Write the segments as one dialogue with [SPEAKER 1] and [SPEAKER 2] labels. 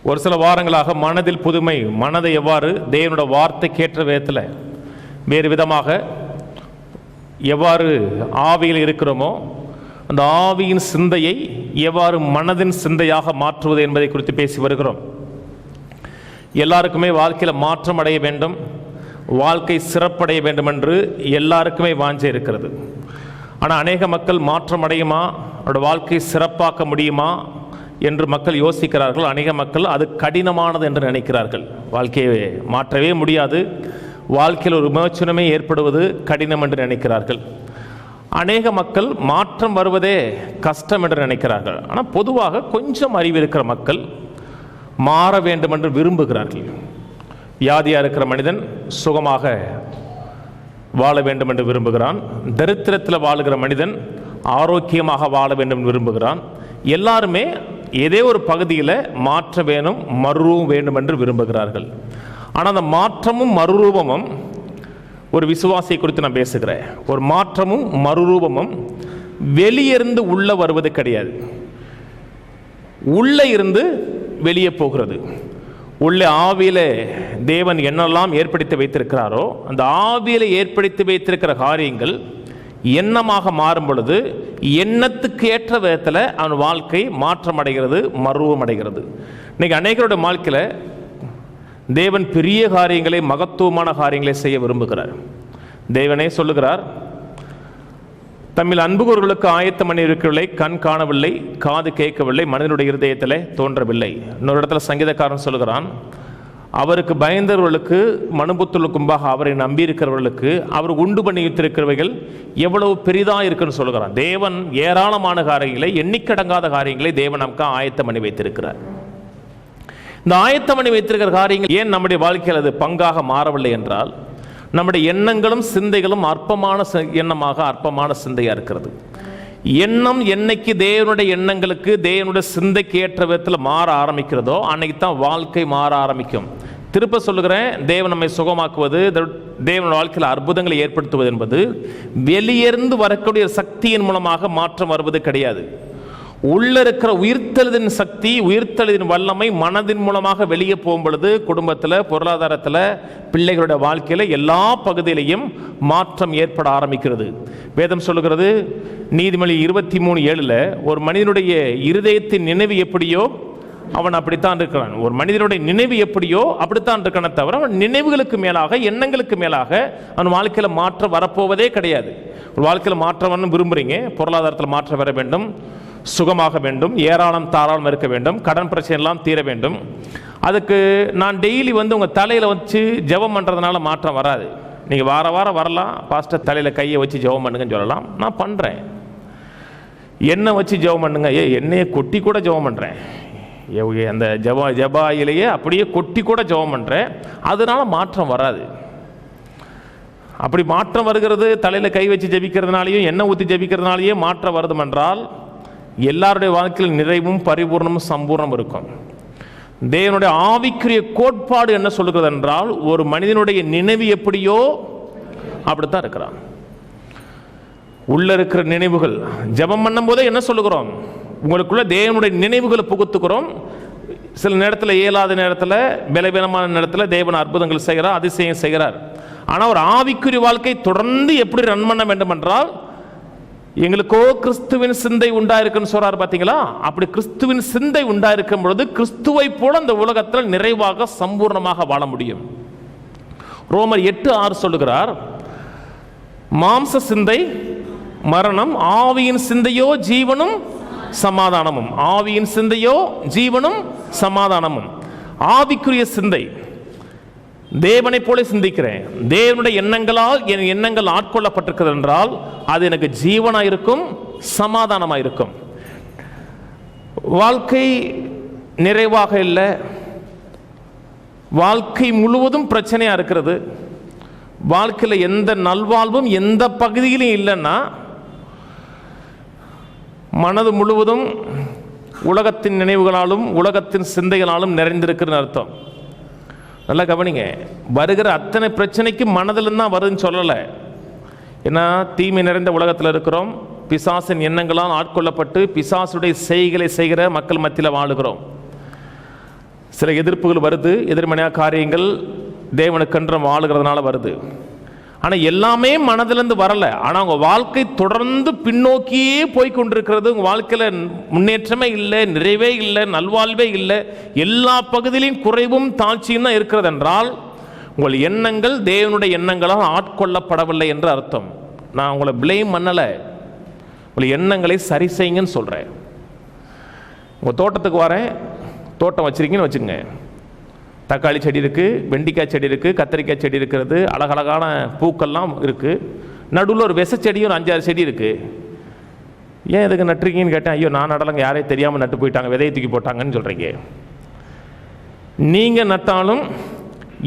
[SPEAKER 1] ஒரு சில வாரங்களாக மனதில் புதுமை, மனதை எவ்வாறு தேவனோட வார்த்தைக்கேற்ற விதத்தில் வேறு விதமாக எவ்வாறு ஆவியில் இருக்கிறோமோ அந்த ஆவியின் சிந்தையை எவ்வாறு மனதின் சிந்தையாக மாற்றுவது என்பதை குறித்து பேசி வருகிறோம். எல்லாருக்குமே வாழ்க்கையில் மாற்றம் அடைய வேண்டும், வாழ்க்கை சிறப்படைய வேண்டும் என்று எல்லாருக்குமே வாஞ்சை இருக்கிறது. ஆனால் அநேக மக்கள் மாற்றம் அடையுமா, அவரோட வாழ்க்கையை சிறப்பாக்க முடியுமா என்று மக்கள் யோசிக்கிறார்கள். அநேக மக்கள் அது கடினமானது என்று நினைக்கிறார்கள். வாழ்க்கையை மாற்றவே முடியாது, வாழ்க்கையில் ஒரு விமோச்சனமே ஏற்படுவது கடினம் என்று நினைக்கிறார்கள். அநேக மக்கள் மாற்றம் வருவதே கஷ்டம் என்று நினைக்கிறார்கள். ஆனால் பொதுவாக கொஞ்சம் அறிவு இருக்கிற மக்கள் மாற வேண்டும் என்று விரும்புகிறார்கள். வியாதியாக இருக்கிற மனிதன் சுகமாக வாழ வேண்டும் என்று விரும்புகிறான். தரித்திரத்தில் வாழுகிற மனிதன் ஆரோக்கியமாக வாழ வேண்டும் என்று விரும்புகிறான். எல்லாருமே ஏதோ ஒரு பகுதியில் மாற்ற வேணும், மறுரூபம் வேண்டும் என்று விரும்புகிறார்கள். ஆனால் அந்த மாற்றமும் மறுரூபமும், ஒரு விசுவாசியை குறித்து நான் பேசுகிறேன், ஒரு மாற்றமும் மறுரூபமும் வெளியிருந்து உள்ளே வருவது கிடையாது, உள்ளே இருந்து வெளியே போகிறது. உள்ளே ஆவியில் தேவன் என்னெல்லாம் ஏற்படுத்தி வைத்திருக்கிறாரோ அந்த ஆவியில் ஏற்படுத்தி வைத்திருக்கிற காரியங்கள் எண்ணமாக மாறும் பொழுது எண்ணத்துக்கு ஏற்ற விதத்தில் அவன் வாழ்க்கை மாற்றம் அடைகிறது, மறுரூபம் அடைகிறது. இன்னைக்கு அநேகருடைய வாழ்க்கையில் தேவன் பெரிய காரியங்களை, மகத்துவமான காரியங்களை செய்ய விரும்புகிறார். தேவனே சொல்லுகிறார், தம்மில் அன்புகூர்களுக்கு ஆயத்தம் பண்ணியிருக்கவில்லை, கண் காணவில்லை, காது கேட்கவில்லை, மனிதனுடைய இருதயத்தில் தோன்றவில்லை. இன்னொரு இடத்துல சங்கீதக்காரன் சொல்லுகிறான், அவருக்கு பயந்தவர்களுக்கு, மனுபுத்தலுக்கு முன்பாக அவரை நம்பியிருக்கிறவர்களுக்கு அவர் உண்டு பண்ணி வைத்திருக்கிறவைகள் எவ்வளவு பெரிதாக இருக்குன்னு சொல்லுகிறான். தேவன் ஏராளமான காரியங்களை, எண்ணிக்கடங்காத காரியங்களை தேவன் நமக்கு ஆயத்தம் பண்ணி வைத்திருக்கிறார். இந்த ஆயத்தம் பண்ணி வைத்திருக்கிற காரியங்கள் ஏன் நம்முடைய வாழ்க்கையில் அது பங்காக மாறவில்லை என்றால், நம்முடைய எண்ணங்களும் சிந்தைகளும் அற்பமான எண்ணமாக, அற்பமான சிந்தையாக இருக்கிறது. எண்ணம் என்னைக்கு தேவனுடைய எண்ணங்களுக்கு, தேவனுடைய சிந்தைக்கு ஏற்ற விதத்தில் மாற ஆரம்பிக்கிறதோ அன்னைக்கு தான் வாழ்க்கை மாற ஆரம்பிக்கும். திருப்ப சொல்லுகிறேன், தேவன் நம்மை சுகமாக்குவது, தேவனுடைய வாழ்க்கையில் அற்புதங்களை ஏற்படுத்துவது என்பது வெளியிருந்து வரக்கூடிய சக்தியின் மூலமாக மாற்றம் வருவது கிடையாது. உள்ள இருக்கிற உயிர்த்தெழுதின் சக்தி, உயிர்த்தெழுதின் வல்லமை மனதின் மூலமாக வெளியே போகும் பொழுது குடும்பத்தில், பொருளாதாரத்தில், பிள்ளைகளுடைய வாழ்க்கையில் எல்லா பகுதியிலையும் மாற்றம் ஏற்பட ஆரம்பிக்கிறது. வேதம் சொல்லுகிறது, நீதிமொழி 23:7 ஒரு மனிதனுடைய இருதயத்தின் நினைவு எப்படியோ அவன் அப்படித்தான் இருக்கிறான். ஒரு மனிதனுடைய நினைவு எப்படியோ அப்படித்தான் இருக்கானே தவிர அவன் நினைவுகளுக்கு மேலாக, எண்ணங்களுக்கு மேலாக அவன் வாழ்க்கையில் மாற்றம் வரப்போவதே கிடையாது. ஒரு வாழ்க்கையில் மாற்றம் விரும்புகிறீங்க, பொருளாதாரத்தில் மாற்றம் வர வேண்டும், சுகமாக வேண்டும், ஏராளம் தாராளம் இருக்க வேண்டும், கடன் பிரச்சனை எல்லாம் தீர வேண்டும். அதுக்கு நான் டெய்லி உங்கள் தலையில் வச்சு ஜெபம் பண்ணுறதுனால மாற்றம் வராது. நீங்கள் வார வாரம் வரலாம், பாஸ்டர் தலையில் கையை வச்சு ஜெபம் பண்ணுங்கன்னு சொல்லலாம், நான் பண்ணுறேன். எண்ணெய் வச்சு ஜெபம் பண்ணுங்க, எண்ணெயை கொட்டி கூட ஜெபம் பண்ணுறேன், அந்த ஜபாயிலேயே அப்படியே கொட்டி கூட ஜெபம் பண்ணுறேன், அதனால மாற்றம் வராது. அப்படி மாற்றம் வருகிறது தலையில் கை வச்சு ஜெபிக்கிறதுனாலையும் எண்ணெய் ஊற்றி ஜெபிக்கிறதுனாலேயே மாற்றம் வருது என்றால் எல்லாருடைய வாழ்க்கையில் நிறைவும் பரிபூர்ணமும் சம்பூர்ணம் இருக்கும். தேவனுடைய ஆவிக்குரிய கோட்பாடு என்ன சொல்லுகிறது என்றால், ஒரு மனிதனுடைய நினைவு எப்படியோ அப்படித்தான் இருக்கிறான். உள்ள இருக்கிற நினைவுகள், ஜெபம் பண்ணும் போதே என்ன சொல்லுகிறோம், உங்களுக்குள்ள தேவனுடைய நினைவுகளை புகுத்துக்கிறோம். சில நேரத்தில், இயலாத நேரத்தில், பலவீனமான நேரத்தில் தேவன் அற்புதங்கள் செய்கிறார், அதிசயம் செய்கிறார். ஆனால் ஒரு ஆவிக்குரிய வாழ்க்கை தொடர்ந்து எப்படி ரன் பண்ண வேண்டும் என்றால், எங்களுக்கோ கிறிஸ்துவின் சிந்தை உண்டாயிருக்குன்னு சொல்றாரு பார்த்தீங்களா, அப்படி கிறிஸ்துவின் சிந்தை உண்டாயிருக்கும் பொழுது கிறிஸ்துவை போல இந்த உலகத்தில் நிறைவாக சம்பூர்ணமாக வாழ முடியும். ரோமர் 8:6 சொல்லுகிறார், மாம்ச சிந்தை மரணம், ஆவியின் சிந்தையோ ஜீவனும் சமாதானமும். ஆவியின் சிந்தையோ ஜீவனும் சமாதானமும். ஆவிக்குரிய சிந்தை, தேவனை போல சிந்திக்கிறேன், தேவனுடைய எண்ணங்களால் என் எண்ணங்கள் ஆட்கொள்ளப்பட்டிருக்கிறது என்றால் அது எனக்கு ஜீவனாக இருக்கும், சமாதானமாக இருக்கும். வாழ்க்கை நிறைவாக இல்லை, வாழ்க்கை முழுவதும் பிரச்சனையாக இருக்கிறது, வாழ்க்கையில் எந்த நல்வாழ்வும் எந்த பகுதியிலும் இல்லைன்னா மனது முழுவதும் உலகத்தின் நினைவுகளாலும் உலகத்தின் சிந்தைகளாலும் நிறைந்திருக்குன்னு அர்த்தம். நல்லா கவனிங்க, வருகிற அத்தனை பிரச்சனைக்கு மனதில் தான் வருதுன்னு சொல்லலை. ஏன்னா தீமை நிறைந்த உலகத்தில் இருக்கிறோம், பிசாசின் எண்ணங்களால் ஆட்கொள்ளப்பட்டு பிசாசுடைய செய்களை செய்கிற மக்கள் மத்தியில் வாழுகிறோம். சில எதிர்ப்புகள் வருது, எதிர்மறையான காரியங்கள் தேவனுக்கென்று வாழுகிறதுனால வருது. ஆனால் எல்லாமே மனதிலிருந்து வரலை. ஆனால் உங்கள் வாழ்க்கை தொடர்ந்து பின்னோக்கியே போய்கொண்டிருக்கிறது. உங்கள் வாழ்க்கையில் முன்னேற்றமே இல்லை, நிறைவே இல்லை, நல்வாழ்வே இல்லை, எல்லா பகுதியிலையும் குறைவும் தாழ்ச்சியும் தான் இருக்கிறது என்றால் உங்கள் எண்ணங்கள் தேவனுடைய எண்ணங்களால் ஆட்கொள்ளப்படவில்லை என்று அர்த்தம். நான் உங்களை பிளேம் பண்ணலை, உங்கள் எண்ணங்களை சரி செய்யுங்கன்னு சொல்கிறேன். உங்கள் தோட்டத்துக்கு வரேன், தோட்டம் வச்சுருக்கீங்கன்னு வச்சுங்க. தக்காளி செடி இருக்குது, வெண்டிக்காய் செடி இருக்குது, கத்திரிக்காய் செடி இருக்கிறது, அழகழகான பூக்கள்லாம் இருக்குது. நடுவில் ஒரு விச செடியும் ஒரு 5-6 செடி இருக்குது. ஏன் எதுக்கு நட்டுருக்கீங்கன்னு கேட்டேன். ஐயோ நான் நடலங்க, யாரையும் தெரியாமல் நட்டு போயிட்டாங்க, விதையை தூக்கி போட்டாங்கன்னு சொல்கிறீங்க. நீங்கள் நட்டாலும்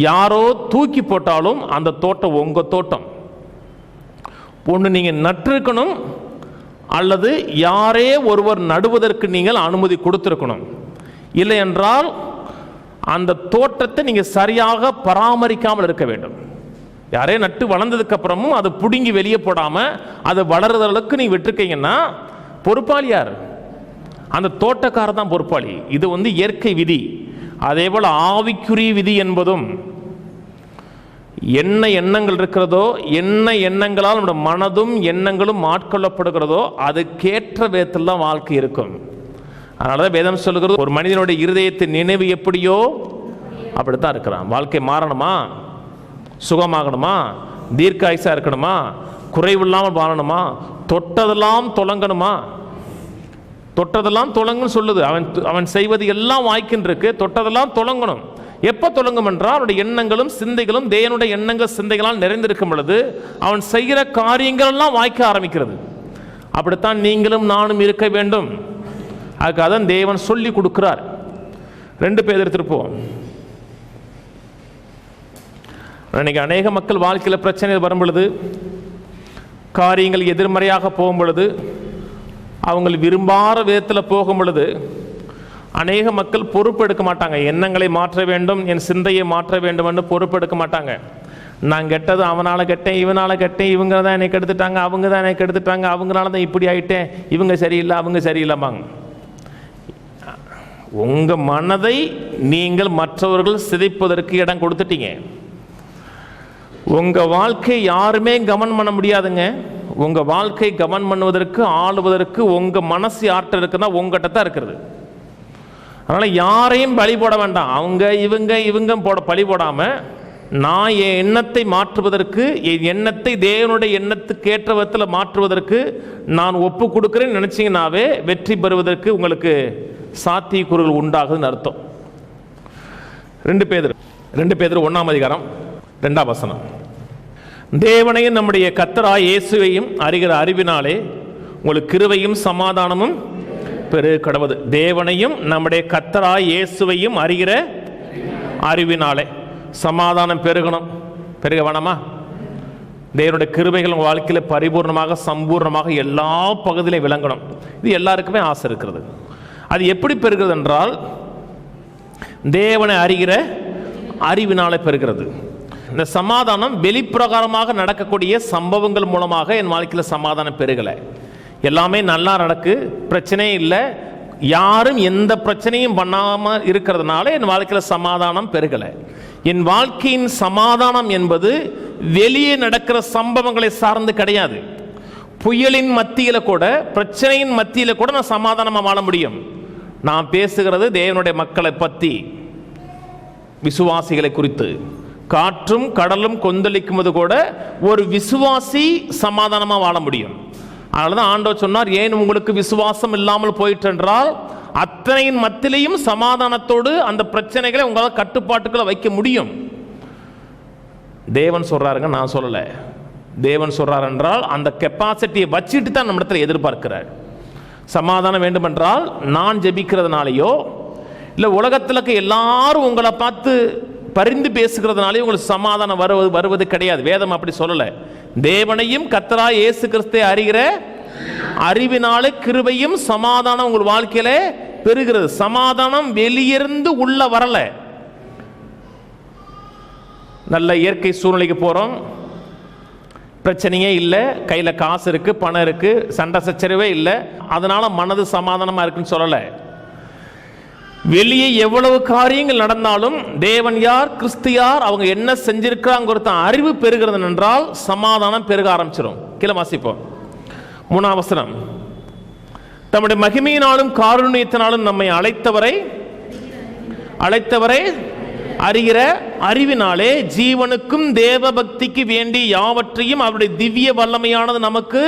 [SPEAKER 1] யாரோ தூக்கி போட்டாலும் அந்த தோட்டம் உங்கள் தோட்டம். ஒன்று நீங்கள் நட்டிருக்கணும், அல்லது யாரே ஒருவர் நடுவதற்கு நீங்கள் அனுமதி கொடுத்திருக்கணும். இல்லை என்றால் அந்த தோட்டத்தை நீங்கள் சரியாக பராமரிக்காமல் இருக்க வேண்டும். யாரே நட்டு வளர்ந்ததுக்கு அப்புறமும் அதை பிடுங்கி வெளியே போடாமல் அதை வளர்றதுக்கு நீங்கள் விட்டுருக்கீங்கன்னா பொறுப்பாளி யார்? அந்த தோட்டக்காரர் தான் பொறுப்பாளி. இது இயற்கை விதி. அதே போல் ஆவிக்குரிய விதி என்பதும் என்ன எண்ணங்கள் இருக்கிறதோ, என்ன எண்ணங்களால் நம்முடைய மனதும் எண்ணங்களும் ஆட்கொள்ளப்படுகிறதோ அதுக்கேற்ற விதத்தில் தான் வாழ்க்கை இருக்கும். அதனால தான் வேதம் சொல்லுகிறது, ஒரு மனிதனுடைய இருதயத்தின் நினைவு எப்படியோ அப்படித்தான் இருக்கிறான். வாழ்க்கை மாறணுமா, சுகமாகணுமா, தீர்க்காயுசா இருக்கணுமா, குறைவில்லாமல் வாழணுமா, தொட்டதெல்லாம் தொலங்கணுமா? தொட்டதெல்லாம் தொலங்குன்னு சொல்லுது. அவன் செய்வது எல்லாம் வாய்க்கின்னு இருக்கு, தொட்டதெல்லாம் தொலங்கணும். எப்போ தொலங்கும் என்றால் அவனுடைய எண்ணங்களும் சிந்தைகளும் தேவனுடைய எண்ணங்கள் சிந்தைகளால் நிறைந்திருக்கும் பொழுது அவன் செய்கிற காரியங்கள் எல்லாம் வாய்க்க ஆரம்பிக்கிறது. அப்படித்தான் நீங்களும் நானும் இருக்க வேண்டும். அதுக்காக தான் தேவன் சொல்லி கொடுக்கிறார். 2 பேர் திருப்போம். இன்னைக்கு அநேக மக்கள் வாழ்க்கையில் பிரச்சனை வரும் பொழுது, காரியங்கள் எதிர்மறையாக போகும் பொழுது, அவங்க விரும்பாத விதத்தில் போகும் பொழுது அநேக மக்கள் பொறுப்பு எடுக்க மாட்டாங்க. எண்ணங்களை மாற்ற வேண்டும், என் சிந்தையை மாற்ற வேண்டும் என்று பொறுப்பு எடுக்க மாட்டாங்க. நான் கெட்டது அவனால் கெட்டேன், இவனால் கெட்டேன், இவங்க தான் என்னை கெடுத்துட்டாங்க, அவங்க தான் என்னை கெடுத்துட்டாங்க, அவங்களால தான் இப்படி ஆகிட்டேன், இவங்க சரியில்லை, அவங்க சரியில்லைம்பாங்க. உங்கள் மனதை நீங்கள் மற்றவர்கள் சிதைப்பதற்கு இடம் கொடுத்துட்டீங்க. உங்கள் வாழ்க்கை யாருமே கவனம் பண்ண முடியாதுங்க. உங்கள் வாழ்க்கை கவனம் பண்ணுவதற்கு, ஆளுவதற்கு உங்கள் மனசு யார்கிட்ட இருக்குன்னா உங்கள்கிட்ட தான் இருக்கிறது. அதனால் யாரையும் பலி போட வேண்டாம். அவங்க இவங்க பழி போடாமல் நான் என் எண்ணத்தை மாற்றுவதற்கு, என் எண்ணத்தை தேவனுடைய எண்ணத்துக்கு ஏற்ற விதத்தில் மாற்றுவதற்கு நான் ஒப்பு கொடுக்குறேன்னு நினச்சிங்கன்னாவே வெற்றி பெறுவதற்கு உங்களுக்கு சாத்தியக்கூறுகள் உண்டாகுதுன்னு அர்த்தம். 2 பேதுரு 1ஆம் அதிகாரம் 2ஆம் வசனம். தேவனையும் நம்முடைய கர்த்தராகிய இயேசுவையும் அறிகிற அறிவினாலே உங்களுக்கு கிருபையும் சமாதானமும் பெருக கடவது. தேவனையும் நம்முடைய கர்த்தராகிய இயேசுவையும் அறிகிற அறிவினாலே சமாதானம் பெருகணும். பெருக வேணாமா? தேவனுடைய கிருபைகள் உங்கள் வாழ்க்கையில் பரிபூர்ணமாக சம்பூர்ணமாக எல்லா பகுதியிலையும் விளங்கணும். இது எல்லாருக்குமே ஆசை இருக்கிறது. அது எப்படி பெறுகிறது என்றால் தேவனை அறிகிற அறிவினாலே பெறுகிறது. இந்த சமாதானம் வெளிப்பிரகாரமாக நடக்கக்கூடிய சம்பவங்கள் மூலமாக என் வாழ்க்கையில் சமாதானம் பெருகலை. எல்லாமே நல்லா நடக்கு, பிரச்சனையே இல்லை, யாரும் எந்த பிரச்சனையும் பண்ணாமல் இருக்கிறதுனால என் வாழ்க்கையில் சமாதானம் பெருகலை. என் வாழ்க்கையின் சமாதானம் என்பது வெளியே நடக்கிற சம்பவங்களை சார்ந்து கிடையாது. புயலின் மத்தியில் கூட, பிரச்சனையின் மத்தியில் கூட நான் சமாதானமாக வாழ முடியும். நான் பேசுகிறது தேவனுடைய மக்களை பற்றி, விசுவாசிகளை குறித்து. காற்றும் கடலும் கொந்தளிக்கும்போது கூட ஒரு விசுவாசி சமாதானமாக வாழ முடியும். அதனால தான் ஆண்டவர் சொன்னார், ஏன் உங்களுக்கு விசுவாசம் இல்லாமல் போயிட்டு என்றால் அத்தனையின் மத்தியிலையும் சமாதானத்தோடு அந்த பிரச்சனைகளை உங்களால் கட்டுப்பாட்டுக்களை வைக்க முடியும். தேவன் சொல்றாருங்க, நான் சொல்லலை. தேவன் சொல்றார் என்றால் அந்த கெப்பாசிட்டியை வச்சுட்டு தான் நம்ம இடத்துல எதிர்பார்க்கிறார். சமாதானம் வேண்டுமென்றால் நான் ஜெபிக்கிறதுனாலையோ இல்லை உலகத்தில் இருக்க எல்லாரும் உங்களை பார்த்து பரிந்து பேசுகிறதுனாலே உங்களுக்கு சமாதானம் வருவது கிடையாது. வேதம் அப்படி சொல்லலை. தேவனையும் கர்த்தராகிய இயேசு கிறிஸ்துவை அறிகிற அறிவினாலே கிருபையும் சமாதானம் உங்கள் வாழ்க்கையில பெறுகிறது. சமாதானம் வெளியிருந்து உள்ள வரல. நல்ல இயற்கை சூழ்நிலைக்கு போறோம், பிரச்சனையே இல்லை, கையில காசு இருக்கு, பணம் இருக்கு, சண்டை சச்சரவே இல்லை, அதனால மனது சமாதானமா இருக்குன்னு சொல்லலை. வெளியே எவ்வளவு காரியங்கள் நடந்தாலும் தேவன் யார், கிறிஸ்து யார், அவங்க என்ன செஞ்சிருக்காங்க அறிவு பெருகிறது என்றால் சமாதானம் பெருக ஆரம்பிச்சிடும். கீழே வாசிப்போம் 3ஆம் வசனம். தம்முடைய மகிமையினாலும் காருண்யத்தினாலும் நம்மை அழைத்தவரை அறிகிற அறிவினாலே ஜீவனுக்கும் தேவ பக்திக்கு வேண்டி யாவற்றையும் அவருடைய திவ்ய வல்லமையானது நமக்கு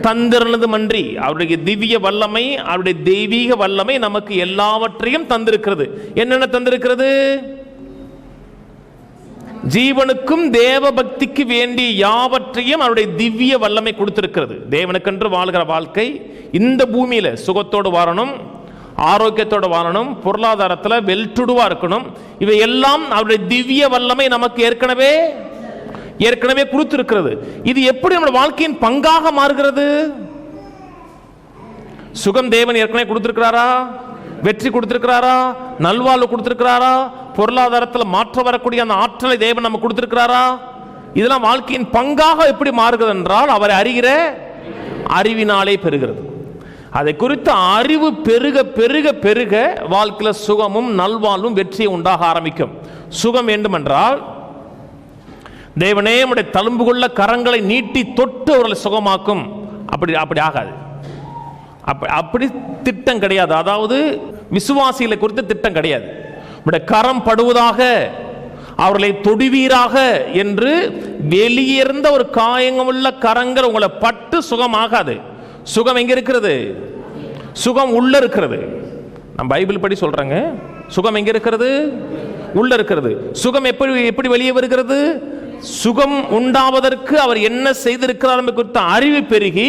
[SPEAKER 1] தந்திருந்தது மன்றி. அவருடைய திவ்ய வல்லமை, அவருடைய தெய்வீக வல்லமை நமக்கு எல்லாவற்றையும் தந்திருக்கிறது. என்னென்ன தந்திருக்கிறது? ஜீவனுக்கும் தேவ பக்திக்கு வேண்டி யாவற்றையும் அவருடைய திவ்ய வல்லமை கொடுத்திருக்கிறது. தேவனுக்கென்று வாழ்கிற வாழ்க்கை இந்த பூமியில சுகத்தோடு வாழணும், ஆரோக்கியத்தோடு வாழணும், பொருளாதாரத்தில் வெல்டுடுவா இருக்கணும். இவை எல்லாம் அவருடைய திவ்ய வல்லமை நமக்கு ஏற்கனவே கொடுத்திருக்கிறது. இது எப்படி நம்ம வாழ்க்கையின் பங்காக மாறுகிறது? சுகம் தேவன் ஏற்கனவே கொடுத்திருக்கிறாரா? வெற்றி கொடுத்திருக்கிறாரா? நல்வாழ்வு கொடுத்திருக்கிறாரா? பொருளாதாரத்தில் மாற்றம் வரக்கூடிய அந்த ஆற்றலை தேவன் நம்ம கொடுத்திருக்கிறாரா? இதெல்லாம் வாழ்க்கையின் பங்காக எப்படி மாறுகிறது என்றால் அவரை அறிகிற அறிவினாலே பெறுகிறது. அதை குறித்த அறிவு பெருக பெருக பெருக வாழ்க்கையில் சுகமும் நல்வாழ்வும் வெற்றியை உண்டாக ஆரம்பிக்கும். சுகம் வேண்டுமென்றால் தேவனே உடைய தழும்பு கொள்ள கரங்களை நீட்டி தொட்டு அவர்களை சுகமாக்கும். அப்படி ஆகாது. அப்படி திட்டம் கிடையாது. அதாவது விசுவாசிகளை குறித்து திட்டம் கிடையாது. உடைய கரம் படுவதாக, அவர்களை தொடுவீராக என்று வெளியிருந்த ஒரு காயமுள்ள கரங்கள் உங்களை பட்டு சுகமாகாது. சுகம் எங்க இருக்கிறது? சுகம் உள்ள இருக்கிறது. நான் பைபிள் படி சொல்றேங்க. சுகம் எங்க இருக்கிறது? உள்ள இருக்கிறது. சுகம் எப்படி வெளியே வருகிறது? சுகம் உண்டாவதற்கு அவர் என்ன செய்திருக்கிறார் குறித்த அறிவு பெருகி,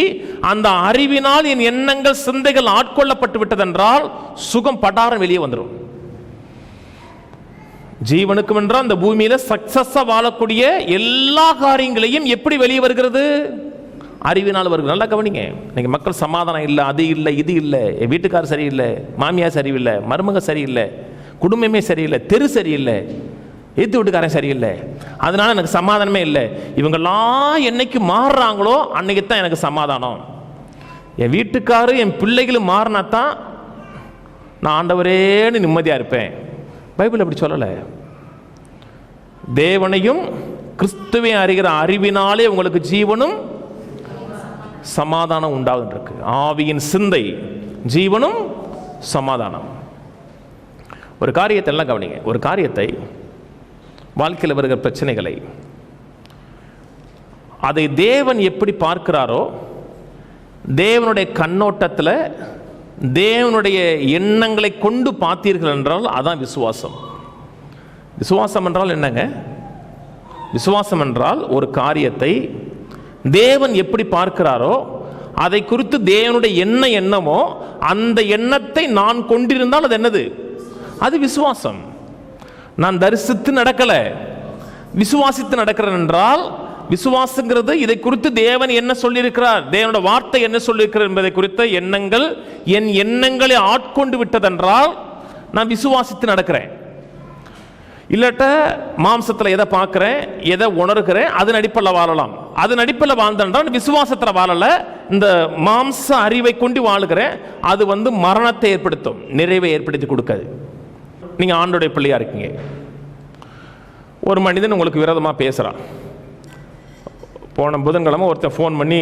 [SPEAKER 1] அந்த அறிவினால் என் எண்ணங்கள் சிந்தைகள் ஆட்கொள்ளப்பட்டு விட்டதென்றால் சுகம் படாரம் வெளியே வந்துடும். ஜீவனுக்கும் என்றால் அந்த பூமியில சக்சஸா வாழக்கூடிய எல்லா காரியங்களையும் எப்படி வெளியே வருகிறது? அறிவினால் வருகிறது. நல்லா கவனிங்க. இன்னைக்கு மக்கள் சமாதானம் இல்லை, அது இல்லை, இது இல்லை, என் வீட்டுக்காரர் சரியில்லை, மாமியார் சரியில்லை, மருமக சரியில்லை, குடும்பமே சரியில்லை, தெரு சரியில்லை, எதிர்த்து வீட்டுக்காரன் சரியில்லை, அதனால எனக்கு சமாதானமே இல்லை. இவங்கெல்லாம் என்னைக்கு மாறுறாங்களோ அன்னைக்கு தான் எனக்கு சமாதானம். என் வீட்டுக்காரர் என் பிள்ளைகளும் மாறினா தான் நான் ஆண்டவரேன்னு நிம்மதியாக இருப்பேன். பைபிள் அப்படி சொல்லலை. தேவனையும் கிறிஸ்துவை அறிகிற அறிவினாலே உங்களுக்கு ஜீவனும் சமாதானம் உண்டாகும் இருக்கு. ஆவியின் சிந்தை, ஜீவனும் சமாதானம். ஒரு காரியத்தை எல்லாம் கவனிங்க. ஒரு காரியத்தை, வாழ்க்கையில் வருகிற பிரச்சனைகளை, அதை தேவன் எப்படி பார்க்கிறாரோ, தேவனுடைய கண்ணோட்டத்தில் தேவனுடைய எண்ணங்களை கொண்டு பார்த்தீர்கள் என்றால் அதான் விசுவாசம். விசுவாசம் என்றால் என்னங்க? விசுவாசம் என்றால் ஒரு காரியத்தை தேவன் எப்படி பார்க்கிறாரோ அதை குறித்து தேவனுடைய என்ன எண்ணமோ அந்த எண்ணத்தை நான் கொண்டிருந்தால் அது என்னது? அது விசுவாசம். நான் தரிசித்து நடக்கல, விசுவாசித்து நடக்கிறேன் என்றால் விசுவாசங்கிறது இதை குறித்து தேவன் என்ன சொல்லியிருக்கிறார், தேவனுடைய வார்த்தை என்ன சொல்லியிருக்கிறார் என்பதை குறித்த எண்ணங்கள் என் எண்ணங்களை ஆட்கொண்டு விட்டதென்றால் நான் விசுவாசித்து நடக்கிறேன். இல்லாட்ட மாம்சத்தில் எதை பார்க்கிறேன், எதை உணர்கிறேன், அதன் அடிப்படையில் வாழலாம். அதன் அடிப்படையில் வாழ்ந்தால் விசுவாசத்தில் வாழல, இந்த மாம்ச அறிவை கொண்டு வாழுகிறேன். அது மரணத்தை ஏற்படுத்தும், நிறைவை ஏற்படுத்தி கொடுக்காது. நீங்க ஆண்டோடைய பிள்ளையா இருக்கீங்க. ஒரு மனிதன் உங்களுக்கு விரோதமாக பேசுறான். போன புதன்கிழமை ஒருத்தன் ஃபோன் பண்ணி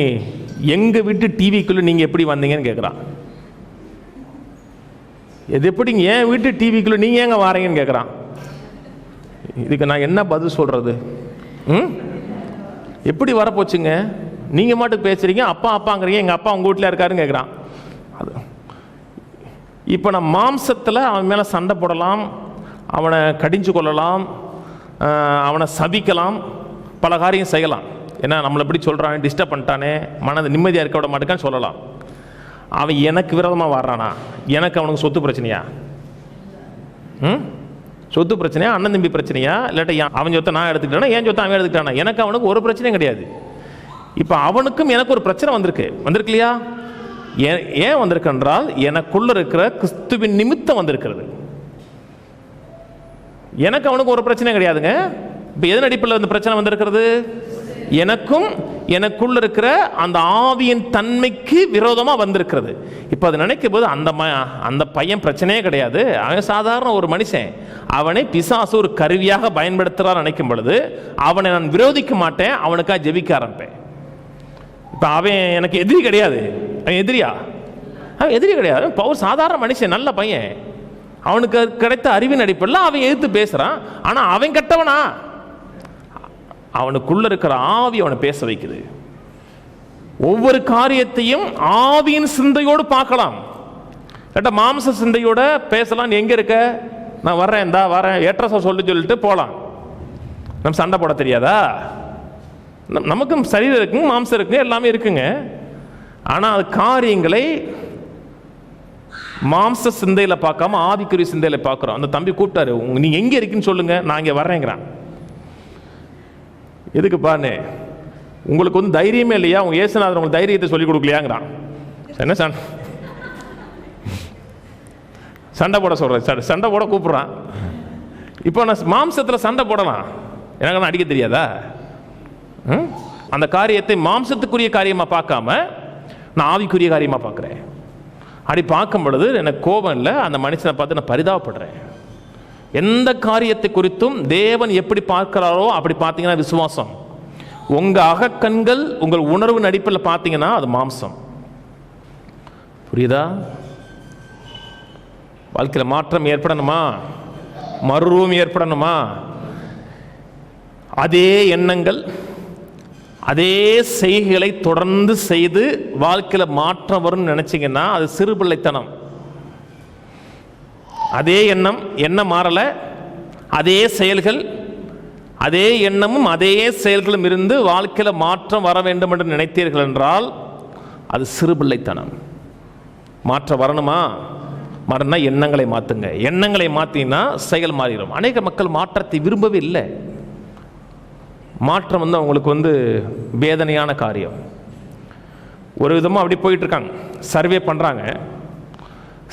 [SPEAKER 1] எங்க வீட்டு டிவிக்குள்ள நீங்க எப்படி வந்தீங்கன்னு கேட்குறான். எது எப்படிங்க என் வீட்டு டிவிக்குள்ள நீங்க ஏங்க வாரீங்கன்னு கேட்குறான். இதுக்கு நான் என்ன பதில் சொல்றது? எப்படி வரப்போச்சுங்க? நீங்க மாட்டுக்கு பேசுறீங்க, அப்பா அப்பாங்கிறீங்க, எங்க அப்பா உங்க வீட்டில் இருக்காருன்னு கேட்குறான். அது இப்போ நான் மாம்சத்தில் அவன் மேலே சண்டை போடலாம், அவனை கடிஞ்சு கொள்ளலாம், அவனை சபிக்கலாம், பல காரியம் செய்யலாம். ஏன்னா நம்மளை எப்படி சொல்கிறான், டிஸ்டர்ப் பண்ணிட்டானே, மனதை நிம்மதியாக இருக்க விட மாட்டேக்கான்னு சொல்லலாம். அவன் எனக்கு விரோதமாக வர்றானா? எனக்கு அவனுக்கு சொத்து பிரச்சனையா? சொத்து பிரச்சனையா? அண்ணன் தம்பி பிரச்சனையா? இல்லாட்ட அவன் சொத்தை நான் எடுத்துக்கிட்டானா, என் சொத்தை அவன் எடுத்துக்கிட்டானா? எனக்கு அவனுக்கு ஒரு பிரச்சனையும் கிடையாது. இப்போ அவனுக்கும் எனக்கு ஒரு பிரச்சனை வந்திருக்கு இல்லையா? ஏன் வந்திருக்கு என்றால் எனக்குள்ள இருக்கிற கிறிஸ்துவின் நிமித்தம் வந்திருக்கிறது. எனக்கு அவனுக்கு ஒரு பிரச்சனை கிடையாதுங்க. இப்போ எதன் அடிப்படையில் இந்த பிரச்சனை வந்திருக்கிறது? எனக்கும் எனக்குள்ள இருக்கிற அந்த ஆவியின் தன்மைக்கு விரோதமா வந்திருக்கிறது. இப்ப அதை நினைக்கும் போது அந்த பையன் பிரச்சனையே கிடையாது, அவன் சாதாரண ஒரு மனுஷன், அவனை பிசாசு ஒரு கருவியாக பயன்படுத்துறான்னு நினைக்கும் பொழுது அவனை நான் விரோதிக்க மாட்டேன், அவனுக்காக ஜெபிக்க ஆரம்பிப்பேன். இப்ப அவன் எனக்கு எதிரி கிடையாது. அவன் எதிரியா? அவன் எதிரி கிடையாது. பவுல் சாதாரண மனுஷன், நல்ல பையன். அவனுக்கு கிடைத்த அறிவின் அடிப்படையில் அவன் எதிர்த்து பேசுறான். ஆனா அவன் கெட்டவனா? அவனுக்குள்ள இருக்கிற ஆவி அவனை பேச வைக்குது. ஒவ்வொரு காரியத்தையும் ஆவியின் சிந்தையோடு பார்க்கலாம். மாம்ச சிந்தையோட பேசலாம். எங்க இருக்க? நான் வர்றேன், இந்தா வரேன், ஏற்றசா சொல்லிட்டு போலாம். நம்ம சண்டை போட தெரியாதா? நமக்கும் சரீரம் இருக்குங்க, மாம்சம் இருக்குங்க, எல்லாமே இருக்குங்க. ஆனா அது காரியங்களை மாம்ச சிந்தையில பார்க்காம ஆவிக்குரிய சிந்தையில பார்க்கிறோம். அந்த தம்பி கூப்பிட்டாரு, நீங்க எங்க இருக்குன்னு சொல்லுங்க, நான் இங்க வர்றேங்கிறான். எதுக்கு பாருங்க, உங்களுக்கு வந்து தைரியமே இல்லையா? உங்க இயேசுநாதர் உங்களுக்கு தைரியத்தை சொல்லி கொடுக்கலையாங்கிறான். என்ன சண்டை போட சொல்றேன், சண்டை போட கூப்பிடுறான். இப்போ நான் மாம்சத்தில் சண்டை போடலாம், எனக்கு அடிக்க தெரியாதா? அந்த காரியத்தை மாம்சத்துக்குரிய காரியமா பார்க்காம நான் ஆவிக்குரிய காரியமா பார்க்கிறேன். அப்படி பார்க்கும் பொழுது எனக்கு கோபம் இல்லை, அந்த மனுஷனை பார்த்து நான் பரிதாபப்படுறேன். எந்த காரியத்தை குறித்தும் தேவன் எப்படி பார்க்கிறாரோ அப்படி பார்த்தீங்கன்னா விசுவாசம். உங்க அகக்கண்கள் உங்கள் உணர்வு அடிப்படையில் பார்த்தீங்கன்னா அது மாம்சம். புரியுதா? வாழ்க்கையில் மாற்றம் ஏற்படணுமா, மறுரூபம் ஏற்படணுமா, அதே எண்ணங்கள் அதே செய்கைகளை தொடர்ந்து செய்து வாழ்க்கையில் மாற்றம் வரும்னு நினைச்சீங்கன்னா அது சிறு பிள்ளைத்தனம். அதே எண்ணம் மாறல, அதே செயல்கள், அதே எண்ணமும் அதே செயல்களும் இருந்து வாழ்க்கையில் மாற்றம் வர வேண்டும் என்று நினைத்தீர்கள் என்றால் அது சிறு பிள்ளைத்தனம். மாற்றம் வரணுமா? மறந்தா எண்ணங்களை மாற்றுங்க. எண்ணங்களை மாற்றினா செயல் மாறிடும். அநேக மக்கள் மாற்றத்தை விரும்பவே இல்லை. மாற்றம் வந்து அவங்களுக்கு வந்து வேதனையான காரியம். ஒரு விதமாக அப்படி போயிட்டு இருக்காங்க, சர்வே பண்ணுறாங்க,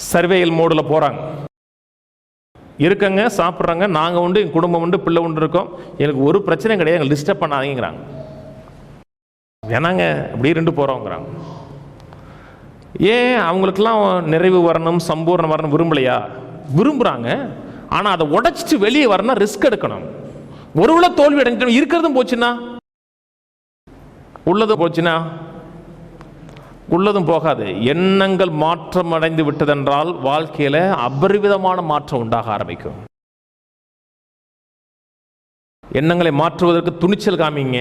[SPEAKER 1] சர்வேயல் மோடில் போகிறாங்க. இருக்கங்க, சாப்பிட்றாங்க, நாங்கள் உண்டு, என் குடும்பம் உண்டு, பிள்ளை உண்டு இருக்கோம், எனக்கு ஒரு பிரச்சனையும் கிடையாது, எங்களை டிஸ்டர்ப் பண்ணாதீங்கிறாங்க. ஏன்னாங்க அப்படி ரெண்டு போகிறோங்கிறாங்க. ஏன் அவங்களுக்கெல்லாம் நிறைவு வரணும், சம்பூர்ணம் வரணும் விரும்பலையா? விரும்புகிறாங்க. ஆனால் அதை உடைச்சிட்டு வெளியே வரணும், ரிஸ்க் எடுக்கணும். ஒருவேளை தோல்வி அடைஞ்சிட்டு இருக்கிறதும் போச்சுன்னா, உள்ளதும் போச்சுன்னா, உள்ளதும் போகாது. எண்ணங்கள் மாற்றம் அடைந்து விட்டதென்றால் வாழ்க்கையில அபரிவிதமான மாற்றம் உண்டாக ஆரம்பிக்கும். எண்ணங்களை மாற்றுவதற்கு துணிச்சல் காமிங்க.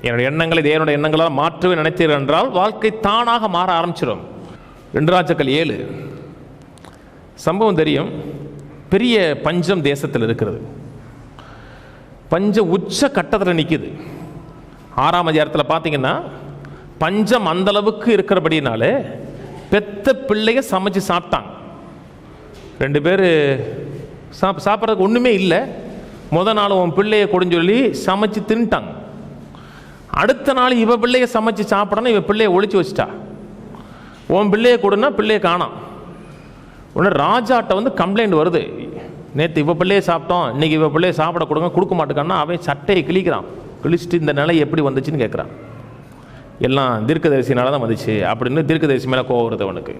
[SPEAKER 1] என்னுடைய எண்ணங்களை தேவனுடைய எண்ணங்களால் மாற்றவே நினைத்தீர்கள் என்றால் வாழ்க்கை தானாக மாற ஆரம்பிச்சிடும். 2 ராஜாக்கள் 7 சம்பவம் தெரியும். பெரிய பஞ்சம் தேசத்தில் இருக்கிறது. பஞ்சம் உச்ச கட்டத்தில் நிற்குது. 6ஆம் அதிகாரத்தில் பார்த்தீங்கன்னா பஞ்சம் அந்த அளவுக்கு இருக்கிறபடினாலே பெத்த பிள்ளைய சமைச்சு சாப்பிட்டாங்க. 2 பேர் சாப்பிட்றதுக்கு ஒன்றுமே இல்லை. முதல் நாள் உன் பிள்ளைய கொடுன்னு சொல்லி சமைச்சு தின்ட்டாங்க. அடுத்த நாள் இவ பிள்ளைய சமைச்சு சாப்பிடணும், இவ பிள்ளைய ஒழிச்சு வச்சிட்டா. உன் பிள்ளைய கொடுன்னா பிள்ளைய காணோம். உடனே ராஜாட்ட வந்து கம்ப்ளைண்ட் வருது, நேற்று இவ பிள்ளைய சாப்பிட்டோம், இன்னைக்கு இவ பிள்ளைய சாப்பிட கொடுக்க மாட்டேக்கான்னா அவன் சட்டையை கிழிக்கிறான். கிழிச்சிட்டு இந்த நிலை எப்படி வந்துச்சுன்னு கேட்குறான். எல்லாம் தீர்க்கதரிசினால தான் வந்துச்சு அப்படின்னு தீர்க்கதரிசி மேலே கோவம் வருது அவனுக்கு.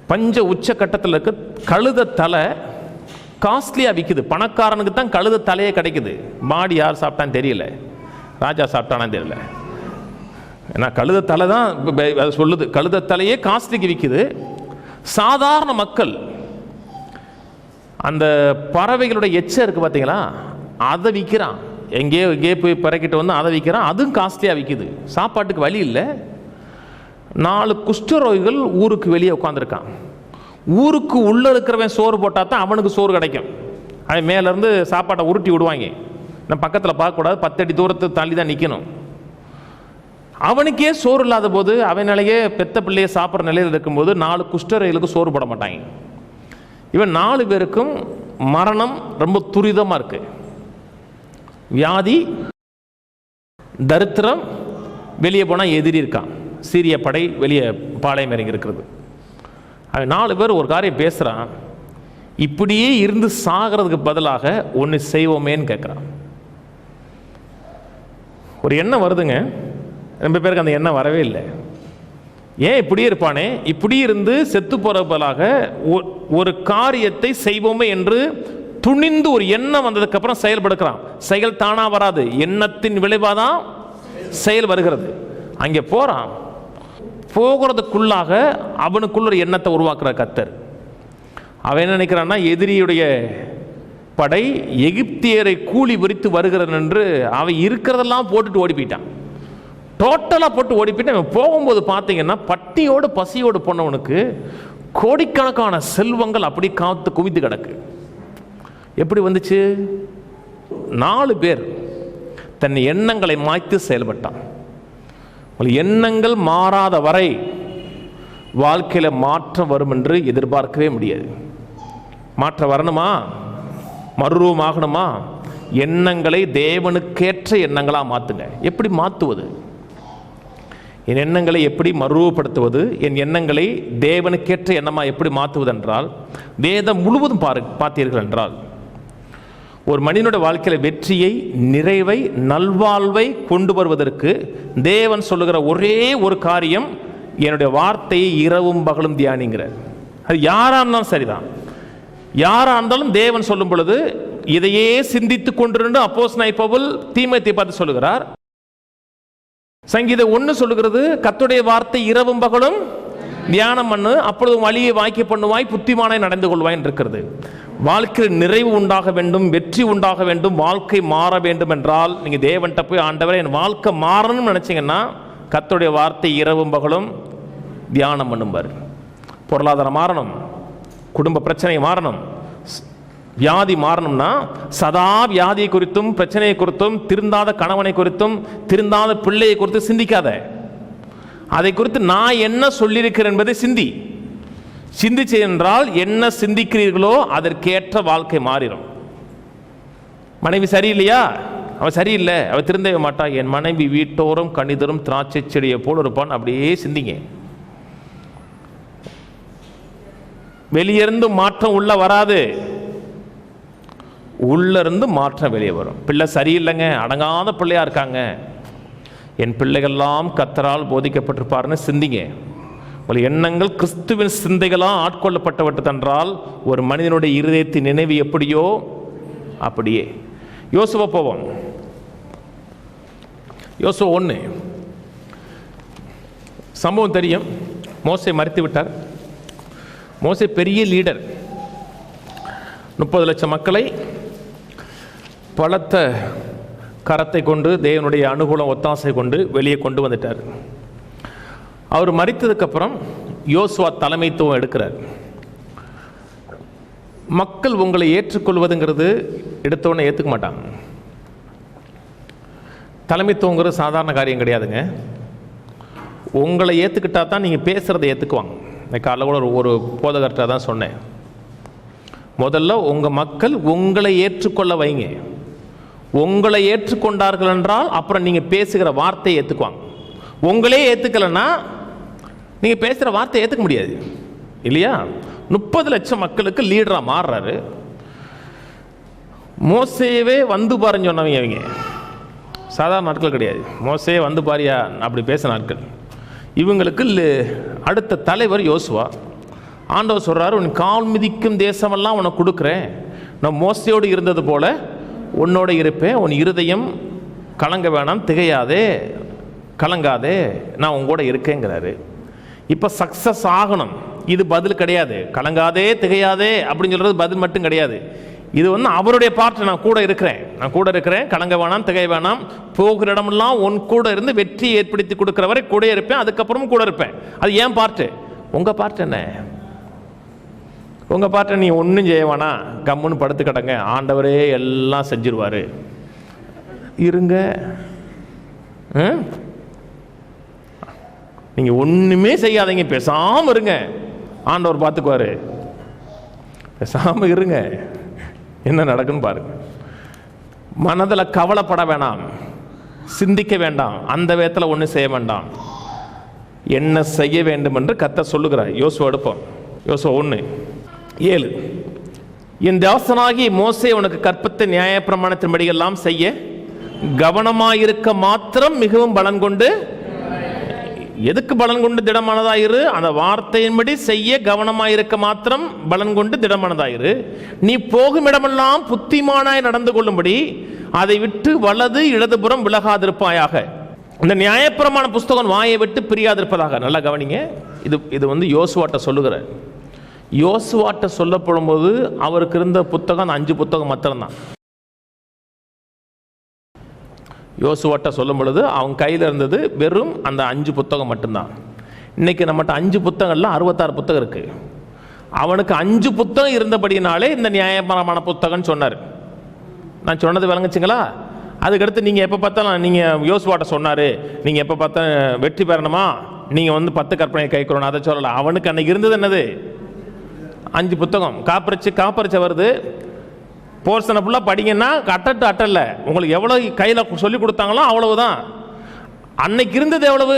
[SPEAKER 1] பஞ்ச உச்ச கட்டத்தில் இருக்க கழுத தலை காஸ்ட்லியாக விற்குது. பணக்காரனுக்கு தான் கழுத தலையே கிடைக்குது. மாடி யார் சாப்பிட்டான்னு தெரியல, ராஜா சாப்பிட்டானான்னு தெரியல. ஏன்னா கழுத தலை தான் அது சொல்லுது, கழுத தலையே காஸ்ட்லிக்கு விற்குது. சாதாரண மக்கள் அந்த பறவைகளுடைய எச்சம் இருக்குது பார்த்தீங்களா, அதை விற்கிறான். எங்கேயோ போய் பறக்கிட்டு வந்து அதை விற்கிறான். அதுவும் காஸ்ட்லியாக விற்குது. சாப்பாட்டுக்கு வழி இல்லை. 4 குஷ்டரோகிகள் ஊருக்கு வெளியே உட்காந்துருக்கான். ஊருக்கு உள்ளே இருக்கிறவன் சோறு போட்டால் தான் அவனுக்கு சோறு கிடைக்கும். அவன் மேலேருந்து சாப்பாட்டை உருட்டி விடுவாங்க. நம்ம பக்கத்தில் பார்க்கக்கூடாது, 10 அடி தூரத்தை தள்ளி தான் நிற்கணும். அவனுக்கே சோறு இல்லாத போது அவனாலேயே பெத்த பிள்ளையை சாப்பிட்ற நிலையில் இருக்கும்போது 4 குஷ்டரோகிகளுக்கு சோறு போட மாட்டாங்க. இவன் 4 பேருக்கும் மரணம் ரொம்ப துரிதமாக இருக்கு. வியாதி, தரித்திரம், வெளியே போனால் எதிரி இருக்கான், சீரிய படை வெளியே பாளையம் இறங்கி இருக்கிறது. அவன் 4 பேர் ஒரு காரியம் பேசுகிறான். இப்படியே இருந்து சாகிறதுக்கு பதிலாக ஒன்று செய்வோமேன்னு கேட்குறான். ஒரு எண்ணம் வருதுங்க, ரொம்ப பேருக்கு அந்த எண்ணம் வரவே இல்லை. ஏன் இப்படியே இருப்பானே, இப்படி இருந்து செத்து போறப்பலாக ஒரு காரியத்தை செய்வோமே என்று துணிந்து ஒரு எண்ணம் வந்ததுக்கு அப்புறம் செயல்படுக்கிறான். செயல் தானா வராது, எண்ணத்தின் விளைவாதான் செயல் வருகிறது. அங்கே போறான், போகிறதுக்குள்ளாக அவனுக்குள்ள ஒரு எண்ணத்தை உருவாக்குற கர்த்தர். அவன் என்ன நினைக்கிறான்னா, எதிரியுடைய படை எகிப்தியரை கூலி விரித்து வருகிறது என்று அவன் இருக்கிறதெல்லாம் போட்டுட்டு ஓடி போயிட்டான். டோட்டலாக போட்டு ஓடி போயிட்டு போகும்போது பார்த்தீங்கன்னா பட்டியோடு பசியோடு போனவனுக்கு கோடிக்கணக்கான செல்வங்கள் அப்படி காத்து குவித்து கிடக்கு. எப்படி வந்துச்சு? 4 பேர் தன் எண்ணங்களை மாய்த்து செயல்பட்டான். எண்ணங்கள் மாறாத வரை வாழ்க்கையில் மாற்றம் வரும் என்று எதிர்பார்க்கவே முடியாது. மாற்றம் வரணுமா, மறுரூபமாகணுமா, எண்ணங்களை தேவனுக்கேற்ற எண்ணங்களாக மாற்றுங்க. எப்படி மாற்றுவது? என் எண்ணங்களை எப்படி மறுரூபப்படுத்துவது, என் எண்ணங்களை தேவனுக்கேற்ற எண்ணமாக எப்படி மாற்றுவது என்றால், வேதம் முழுவதும் பார்த்தீர்கள் என்றால் ஒரு மனிதனுடைய வாழ்க்கையில் வெற்றியை, நிறைவை, நல்வாழ்வை கொண்டு வருவதற்கு தேவன் சொல்லுகிற ஒரே ஒரு காரியம், என்னுடைய வார்த்தையை இரவும் பகலும் தியானிங்கிறார். அது யாராக இருந்தாலும் சரிதான். யாராக இருந்தாலும் தேவன் சொல்லும் பொழுது இதையே சிந்தித்து கொண்டிருந்து அப்போஸ்தலனாகிய பவுல் தீமோத்தேயுவை பார்த்து சொல்லுகிறார். சங்கீதம் 1 சொல்லுகிறது, கர்த்தருடைய வார்த்தை இரவும் பகலும் தியானம் பண்ணு, அப்பொழுது வழியை வாய்க்க பண்ணுவாய், புத்திமானாய் நடந்து கொள்வாய் இருக்கிறது. வாழ்க்கையில் நிறைவு உண்டாக வேண்டும், வெற்றி உண்டாக வேண்டும், வாழ்க்கை மாற வேண்டும் என்றால் நீங்க தேவன்கிட்ட போய், ஆண்டவரே என் வாழ்க்கை மாறணும்னு நினைச்சீங்கன்னா கர்த்தருடைய வார்த்தை இரவும் பகலும் தியானம் பண்ணும்பார். பொருளாதாரம் மாறணும், குடும்ப பிரச்சனை மாறணும், வியாதி மாறணும்னா சதா வியாதியை குறித்தும் பிரச்சனையை குறித்தும், திருந்தாத கணவனை குறித்தும் திருந்தாத பிள்ளையை குறித்து சிந்திக்காத. அதை குறித்து நான் என்ன சொல்லியிருக்கிறேன் என்பதை சிந்திச்சு என்றால் என்ன சிந்திக்கிறீர்களோ அதற்கேற்ற வாழ்க்கை மாறிடும். மனைவி சரியில்லையா, அவள் சரியில்லை, அவள் திருந்தவே மாட்டா, என் மனைவி வீட்டோறும் கனிதரும் திராட்சை செடியை போல் இருப்பான், அப்படியே சிந்திங்க. வெளியிருந்து மாற்றம் உள்ள வராது, உள்ள இருந்து மாற்றம் வெளியே வரும். பிள்ளை சரியில்லைங்க, அடங்காத பிள்ளையா இருக்காங்க, என் பிள்ளைகள்லாம் கர்த்தரால் போதிக்கப்பட்டிருப்பாருன்னு சிந்திங்க. ஒரு எண்ணங்கள் கிறிஸ்துவின் சிந்தைகளாக ஆட்கொள்ளப்பட்டவற்றென்றால் ஒரு மனிதனுடைய இருதயத்தின் நினைவு எப்படியோ அப்படியே. யோசுவா போவோம். யோசுவா 1 சம்பவம் தெரியும். மோசே மரித்து விட்டார். மோசே பெரிய லீடர், 30 லட்சம் மக்களை பலத்த கரத்தை கொண்டு தேவனுடைய அனுகூலம் ஒத்தாசை கொண்டு வெளியே கொண்டு வந்துட்டார். அவர் மரித்ததுக்கப்புறம் யோசுவா தலைமைத்துவம் எடுக்கிறார். மக்கள் உங்களை ஏற்றுக்கொள்வதுங்கிறது எடுத்தோடனே ஏற்றுக்க மாட்டாங்க. தலைமைத்துவங்கிறது சாதாரண காரியம் கிடையாதுங்க. உங்களை ஏற்றுக்கிட்டா தான் நீங்கள் பேசுகிறத ஏற்றுக்குவாங்க. இந்த காலையில் கூட ஒரு போதகர்கிட்ட தான் சொன்னேன், முதல்ல உங்கள் மக்கள் உங்களை ஏற்றுக்கொள்ள வைங்க. உங்களை ஏற்றுக்கொண்டார்கள் என்றால் அப்புறம் நீங்கள் பேசுகிற வார்த்தையை ஏற்றுக்குவாங்க. உங்களே ஏற்றுக்கலைன்னா நீங்கள் பேசுகிற வார்த்தையை ஏற்றுக்க முடியாது இல்லையா? 30 லட்சம் மக்களுக்கு லீடராக மாறுறாரு. மோசேவே வந்து பாருன்னு சொன்னவங்க அவங்க சாதாரண நாட்கள் கிடையாது. மோசே வந்து பாரியா அப்படி பேச நாட்கள். இவங்களுக்கு அடுத்த தலைவர் யோசுவா. ஆண்டவர் சொல்கிறாரு, உன் கால் மிதிக்கும் தேசமெல்லாம் உனக்கு கொடுக்குறேன், நான் மோசையோடு இருந்தது போல உன்னோட இருப்பேன், உன் இருதயம் கலங்க வேணாம், திகையாதே, கலங்காதே, நான் உங்களோட இருக்கேங்கிறாரு. இப்போ சக்ஸஸ் ஆகணும், இது பதில் கிடையாது. கலங்காதே திகையாதே அப்படின்னு சொல்கிறது பதில் மட்டும் கிடையாது. இது அவருடைய பார்ட். நான் கூட இருக்கிறேன், கலங்க வேணாம், திகை வேணாம், போகிற இடமெல்லாம் உன் கூட இருந்து வெற்றியை ஏற்படுத்தி கொடுக்குற வரை கூட இருப்பேன், அதுக்கப்புறமும் கூட இருப்பேன். அது ஏன் பார்ட்டு? உங்கள் பார்ட் என்ன? உங்கள் பார்ட்டை நீ ஒன்றும் செய்ய வேணாம், கம்முன்னு படுத்து கிடங்க, ஆண்டவரே எல்லாம் செஞ்சிருவார் இருங்க. நீங்கள் ஒன்றுமே செய்யாதீங்க, பேசாமல் இருங்க, ஆண்டவர் பார்த்துக்குவார். பேசாமல் இருங்க, என்ன நடக்குன்னு பாருங்க. மனதில் கவலைப்பட வேண்டாம், சிந்திக்க வேண்டாம், அந்த விதத்தில் ஒன்றும் செய்ய வேண்டாம், என்ன செய்ய வேண்டும் என்று கர்த்தர் சொல்லுகிறார். யோசுவா எடுப்போம். யோசுவா 1:7. என் தாசனாகி மோசே உனக்கு கற்பித்த நியாயப்பிரமாணத்தின்படியெல்லாம் செய்ய கவனமாயிருக்க மாத்திரம் மிகவும் பலன் கொண்டு. எதுக்கு பலன் கொண்டு திடமானதாயிரு? அந்த வார்த்தையின்படி செய்ய கவனமாயிருக்க மாத்திரம் பலன் கொண்டு திடமானதாயிரு. நீ போகும் இடமெல்லாம் புத்திமானாய் நடந்து கொள்ளும்படி அதை விட்டு வலது இடதுபுறம் விலகாதிருப்பாயாக. இந்த நியாயப்பிரமாண புஸ்தகம் வாயை விட்டு பிரியாதிருப்பதாக. நல்லா கவனிங்க. இது யோசுவாட்ட சொல்லுகிற. யோசுவாட்ட சொல்லப்படும் போது அவருக்கு இருந்த புத்தகம் 5 புத்தகம் மாத்திரம்தான். யோசுவாட்ட சொல்லும் பொழுது அவங்க கையில் இருந்தது வெறும் அந்த 5 புத்தகம் மட்டும்தான். இன்னைக்கு நம்மகிட்ட 5 புத்தகங்கள்ல 66 புத்தகம் இருக்கு. அவனுக்கு 5 புத்தகம் இருந்தபடினாலே இந்த நியாயப்பிரமாண புத்தகம் சொன்னார். நான் சொன்னது விளங்குச்சுங்களா? அதுக்கடுத்து நீங்கள் எப்போ பார்த்தாலும் நீங்கள் யோசுவாட்ட சொன்னார், நீங்கள் எப்போ பார்த்தா வெற்றி பெறணுமா, நீங்கள் 10 கற்பனை கைக்கொள்ளணும், அதை சொல்லலை. அவனுக்கு அன்னைக்கு இருந்தது என்னது? 5 புத்தகம். காப்பரிச்சு வருது. போர்ஷனை ஃபுல்லாக படிங்கன்னா அட்டல்ல உங்களுக்கு எவ்வளோ கையில் சொல்லி கொடுத்தாங்களோ அவ்வளவுதான். அன்னைக்கு இருந்தது எவ்வளவு?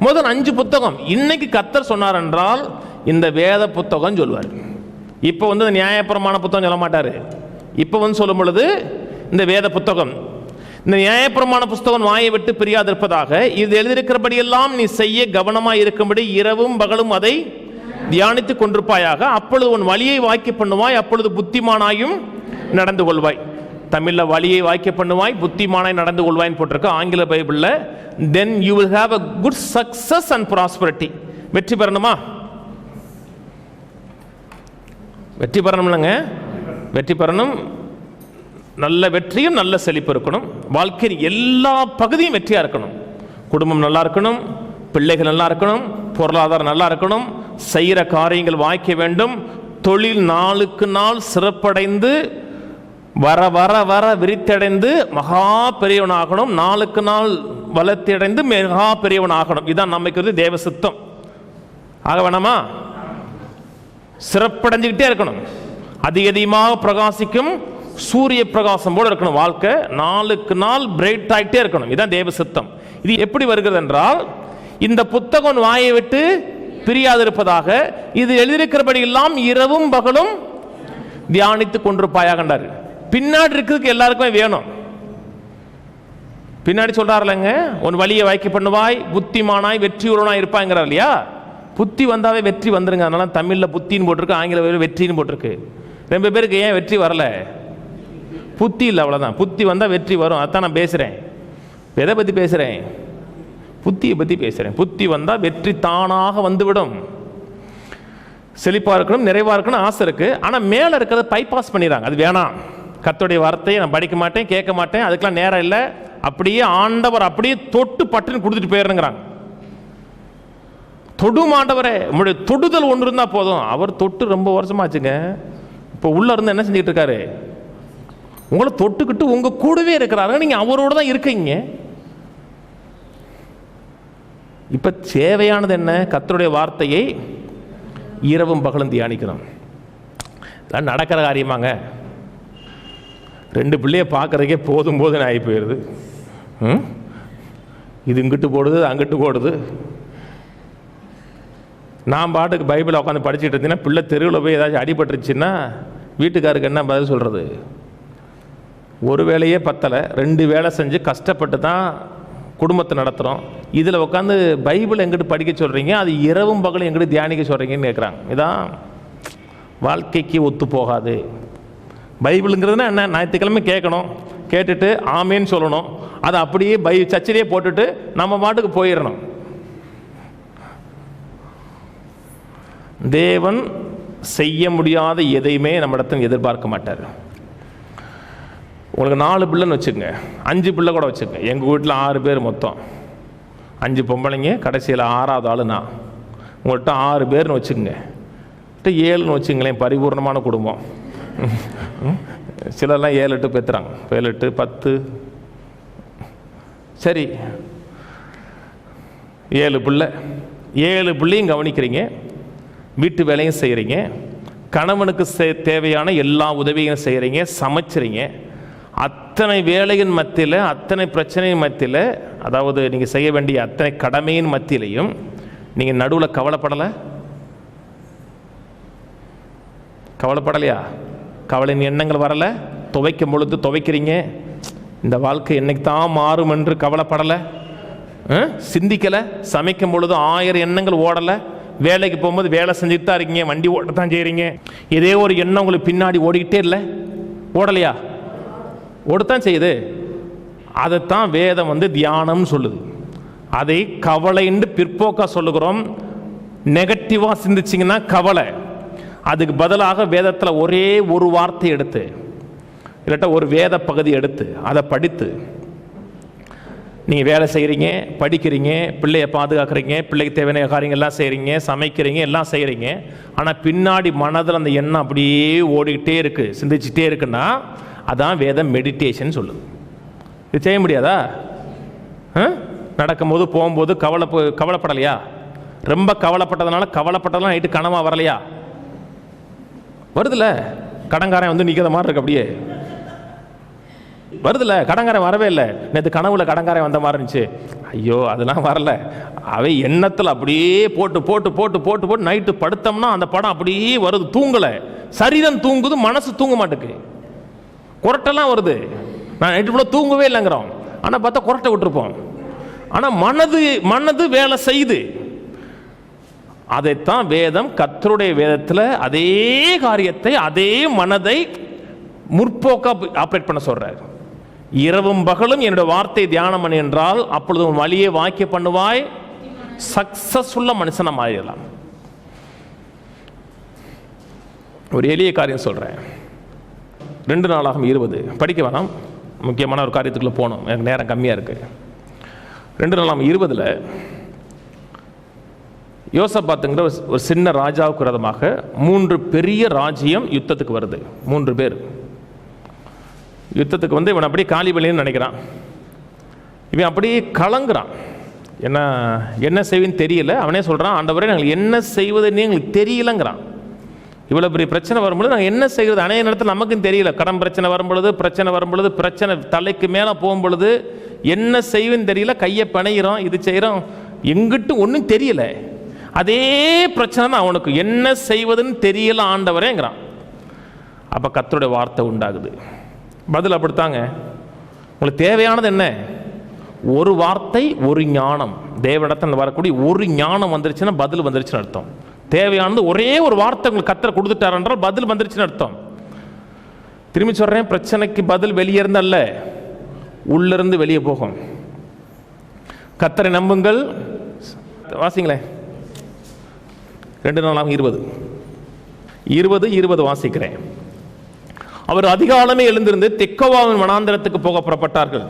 [SPEAKER 1] முதல் 5 புத்தகம். இன்னைக்கு கர்த்தர் சொன்னார் என்றால் இந்த வேத புத்தகம் சொல்லுவார். இப்போ நியாயப்பிரமாண புத்தகம் சொல்ல மாட்டார். இப்போ சொல்லும் பொழுது இந்த வேத புத்தகம், இந்த நியாயப்பிரமாண புஸ்தகம் வாயை விட்டு பிரியாதிருப்பதாக. இது எழுதியிருக்கிறபடியெல்லாம் நீ செய்ய கவனமாய் இருக்கும்படி இரவும் பகலும் அதை தியானித்துக் கொண்டிருப்பாயாக. அப்பொழுது உன் வழியை வாக்கிய பண்ணுவாய், அப்பொழுது புத்திமானாயும் நடந்து கொள்வாய். தமிழ்ல வழியை வாக்கிய பண்ணுவாய், புத்திமானாய் நடந்து கொள்வாய்ன்னு போட்டிருக்கு. ஆங்கில பைபிள்ல then you will have a good success and prosperity. வெற்றி பெறணுமா? வெற்றி பெறணும்லங்க. வெற்றி பெறணும். நல்ல வெற்றியும் நல்ல செழிப்பு இருக்கணும். வாழ்க்கையின் எல்லா பகுதியும் வெற்றியா இருக்கணும். குடும்பம் நல்லா இருக்கணும், பிள்ளைகள் நல்லா இருக்கணும், பொருளாதாரம் நல்லா இருக்கணும், செய்கிற காரியங்கள் வாய்க்க வேண்டும், தொழில் நாளுக்கு நாள் சிறப்படைந்து வர வர வர விரித்தடைந்து மகா பெரியவனாகணும், நாளுக்கு நாள் வளர்த்தியடைந்து மகா பெரியவனாகணும். இதுதான் நமக்கு தேவ சித்தம். ஆக வேணாமா? சிறப்படைஞ்சுக்கிட்டே இருக்கணும். அதிகமாக பிரகாசிக்கும் சூரிய பிரகாசம் போல இருக்கணும். வாழ்க்கை நாளுக்கு நாள் பிரைட் ஆகிட்டே இருக்கணும். இதுதான் தேவ சித்தம். இது எப்படி வருகிறது என்றால், இந்த புத்தகம் வாயை விட்டு பிரியாதிருப்பதாக இது எழுதியிருக்கிறபடி எல்லாம் இரவும் பகலும் தியானித்துக் கொண்டிருப்பாயாகண்டார். பின்னாடி இருக்கிறதுக்கு எல்லாருக்குமே வேணும். பின்னாடி சொல்றாருலங்க, உன் வழியை வாய்க்க பண்ணுவாய், புத்திமானாய் வெற்றியுள்ளனாய் இருப்பாங்கிறார் இல்லையா? புத்தி வந்தாவே வெற்றி வந்துருங்க. அதனால தமிழ்ல புத்தின்னு போட்டிருக்கு, ஆங்கில வெற்றின்னு போட்டிருக்கு. ரொம்ப பேருக்கு ஏன் வெற்றி வரல? புத்தி இல்லை, அவ்வளவுதான். புத்தி வந்தா வெற்றி வரும். அதான் நான் பேசுறேன். எதை பத்தி பேசுறேன்? புத்தியை பத்தி பேசுறேன். புத்தி வந்தா வெற்றி தானாக வந்துவிடும். செழிப்பா இருக்கணும், நிறைவா இருக்கணும் ஆசை இருக்கு. ஆனா மேல இருக்கிறத பைபாஸ் பண்ணிடுறாங்க. அது வேணாம், கர்த்தருடைய வார்த்தையை நான் படிக்க மாட்டேன், கேட்க மாட்டேன், அதுக்கெல்லாம் நேரம் இல்லை, அப்படியே ஆண்டவர் அப்படியே தொட்டு பட்டுன்னு கொடுத்துட்டு போயிருங்கிறாங்க. தொடும் ஆண்டவரே, உங்களுடைய தொடுதல் ஒன்று இருந்தா போதும். அவர் தொட்டு ரொம்ப வருஷமாச்சுங்க. இப்போ உள்ள இருந்து என்ன செஞ்சுட்டு இருக்காரு? உங்களை தொட்டுக்கிட்டு உங்க கூடவே இருக்கிறாரு. நீங்க அவரோட தான் இருக்கீங்க. இப்ப தேவையானது என்ன? கர்த்தருடைய வார்த்தையை இரவும் பகலும் தியானிக்கணும். நடக்கிற காரியமாங்க. 2 பிள்ளைய பார்க்கறதுக்கே போதும் போதுன்னு ஆகி போயிடுது. இது இங்கிட்டு போடுது, அங்கிட்டு போடுது. நான் பாட்டுக்கு பைபிளை உட்காந்து படிச்சுட்டு இருந்தீங்கன்னா பிள்ளை தெருவில் போய் ஏதாச்சும் அடிபட்டுருச்சுன்னா வீட்டுக்காருக்கு என்ன பதில் சொல்கிறது? ஒரு வேலையே பத்தலை, 2 வேலை செஞ்சு கஷ்டப்பட்டு தான் குடும்பத்தை நடத்துகிறோம். இதில் உட்காந்து பைபிள் எங்கிட்டு படிக்க சொல்கிறீங்க, அது இரவும் பகலும் எங்கிட்டு தியானிக்க சொல்கிறீங்கன்னு கேட்குறாங்க. இதான் வாழ்க்கைக்கு ஒத்து போகாது. பைபிளுங்கிறதுனா என்ன? ஞாயிற்றுக்கிழமை கேட்கணும், கேட்டுட்டு ஆமேன்னு சொல்லணும், அதை அப்படியே சர்ச்சிலேயே போட்டுட்டு நம்ம பாட்டுக்கு போயிடணும். தேவன் செய்ய முடியாத எதையுமே நம்ம இடத்துல எதிர்பார்க்க மாட்டார். உங்களுக்கு 4 பிள்ளைன்னு வச்சுக்கோங்க, 5 பிள்ளை கூட வச்சுக்கோங்க. எங்கள் வீட்டில் 6 பேர் மொத்தம், 5 பொம்பளைங்க, கடைசியில் 6வது ஆளு நான். உங்கள்கிட்ட 6 பேர்னு வச்சுக்கோங்க, 7ன்னு வச்சுங்களேன், பரிபூர்ணமான குடும்பம். சிலர்லாம் 7 8 பேத்துறாங்க, 7 8 10. சரி, 7 பிள்ளை, 7 பிள்ளையும் கவனிக்கிறீங்க, வீட்டு வேலையும் செய்கிறீங்க, கணவனுக்கு தேவையான எல்லா உதவியும் செய்கிறீங்க, சமைச்சிறீங்க. அத்தனை வேலையின் மத்தியில், அத்தனை பிரச்சனையின் மத்தியில், அதாவது நீங்கள் செய்ய வேண்டிய அத்தனை கடமையின் மத்தியிலையும் நீங்கள் நடுவில் கவலைப்படலையா? கவலையின் எண்ணங்கள் வரலை? துவைக்கும் பொழுது துவைக்கிறீங்க, இந்த வாழ்க்கை என்னைக்கு தான் மாறும் என்று கவலைப்படலை, சிந்திக்கலை. சமைக்கும் பொழுது 1000 எண்ணங்கள் ஓடலை. வேலைக்கு போகும்போது வேலை செஞ்சுட்டு தான் இருக்கீங்க, வண்டி ஓட்டத்தான் செய்கிறீங்க. இதே ஒரு எண்ணம் உங்களுக்கு பின்னாடி ஓடிக்கிட்டே இல்லை, ஓடலையா? ஓடத்தான் செய்யுது. அதைத்தான் வேதம் தியானம் சொல்லுது. அதை கவலைன்னு பிற்போக்கா சொல்லுகிறோம். நெகட்டிவா சிந்திச்சிங்கன்னா கவலை. அதுக்கு பதிலாக வேதத்தில் ஒரே ஒரு வார்த்தை எடுத்து, இல்லாட்ட ஒரு வேத பகுதி எடுத்து அதை படித்து நீங்கள் வேலை செய்கிறீங்க, படிக்கிறீங்க, பிள்ளையை பாதுகாக்கிறீங்க, பிள்ளைக்கு தேவையான காரியங்கள்லாம் செய்கிறீங்க, சமைக்கிறீங்க, எல்லாம் செய்கிறீங்க. ஆனால் பின்னாடி மனதில் அந்த எண்ணம் அப்படியே ஓடிக்கிட்டே இருக்குது, சிந்திச்சுட்டே இருக்குன்னா அதான் வேதம் மெடிடேஷன் சொல்லுது. இது செய்ய முடியாதா? நடக்கும்போது போகும்போது கவலைப்படலையா? ரொம்ப கவலைப்பட்டதுனால கவலைப்பட்டதெல்லாம் நைட்டு கனவா வரலையா? வருதுல்ல. கடங்காரன் நிற்கிற மாதிரி இருக்கு, அப்படியே வருதுல்ல. கடங்காரன் வரவே இல்லை. நேற்று கனவுல கடங்காரன் வந்த மாதிரி இருந்துச்சு. ஐயோ, அதெல்லாம் வரல. அவை எண்ணத்தில் அப்படியே போட்டு போட்டு போட்டு போட்டு போட்டு நைட்டு படுத்தோம்னா அந்த படம் அப்படியே வருது. தூங்கலை, சரீரம் தூங்குது, மனசு தூங்க மாட்டேக்கு. குரட்டெல்லாம் வருது. நான் நைட்டு ஃபுல்லாக தூங்கவே இல்லைங்கிறோம், ஆனால் பார்த்தா குரட்டை விட்டுருப்போம். ஆனால் மனது வேலை செய்யுது. அதைத்தான் வேதம், கர்த்தருடைய வேதத்தில் அதே காரியத்தை, அதே மனதை முற்போக்கா ஆப்ரேட் பண்ண சொல்றார். இரவும் பகலும் என்னுடைய வார்த்தை தியானம் பண்ணு என்றால் அப்பொழுது உன் வழியை வாக்கிய பண்ணுவாய், சக்சஸ்ஃபுல்லா மனுஷனை மாறிடலாம். ஒரு எளிய காரியம் சொல்றேன். 2 நாளாகும் 20 படிக்க வேணாம், முக்கியமான ஒரு காரியத்துக்குள்ள போகணும், எனக்கு நேரம் கம்மியா இருக்கு. 2 நாளாகும் 20 யோசபாத்துங்கிற ஒரு சின்ன ராஜாவுக்கு விரோதமாக 3 பெரிய ராஜ்யம் யுத்தத்துக்கு வருது. 3 பேர் யுத்தத்துக்கு இவன் அப்படியே காலி பண்ணின்னு நினைக்கிறான். இவன் அப்படியே கலங்குறான். என்ன செய்வேன்னு தெரியல. அவனே சொல்கிறான், ஆண்டவரே நாங்கள் என்ன செய்வதுன்னு எங்களுக்கு தெரியலங்கிறான். இவ்வளோ பெரிய பிரச்சனை வரும்பொழுது நாங்கள் என்ன செய்வது? அநேக நேரத்தில் நமக்கும் தெரியல. கடன் பிரச்சனை வரும்பொழுது, பிரச்சனை தலைக்கு மேலே போகும்பொழுது என்ன செய்வேன்னு தெரியல. கையை பிணைகிறோம், இது செய்கிறோம், எங்கிட்டு ஒன்றும் தெரியல. அதே பிரச்சனை தான் அவனுக்கு. என்ன செய்வதுன்னு தெரியல ஆண்டவரேங்கிறான். அப்போ கர்த்தருடைய வார்த்தை உண்டாகுது. பதில் அப்படித்தாங்க. உங்களுக்கு தேவையானது என்ன? ஒரு வார்த்தை, ஒரு ஞானம். தேவனிடத்தில் வரக்கூடிய ஒரு ஞானம் வந்துருச்சுன்னா பதில் வந்துருச்சுன்னு அர்த்தம். தேவையானது ஒரே ஒரு வார்த்தை உங்களுக்கு கர்த்தர் கொடுத்துட்டார் என்றால் பதில் வந்துருச்சுன்னு அர்த்தம். திரும்பி சொல்றேன், பிரச்சனைக்கு பதில் வெளியே இருந்தல்ல, உள்ளிருந்து வெளியே போகும். கர்த்தரை நம்புங்கள். வாசிங்களேன். 2 நாளாகும் 20 வாசிக்கிறேன். அவர் அதிகாலமே எழுந்திருந்து தெக்கோவாவின் வனாந்தரத்துக்கு போக புறப்பட்டார்கள்.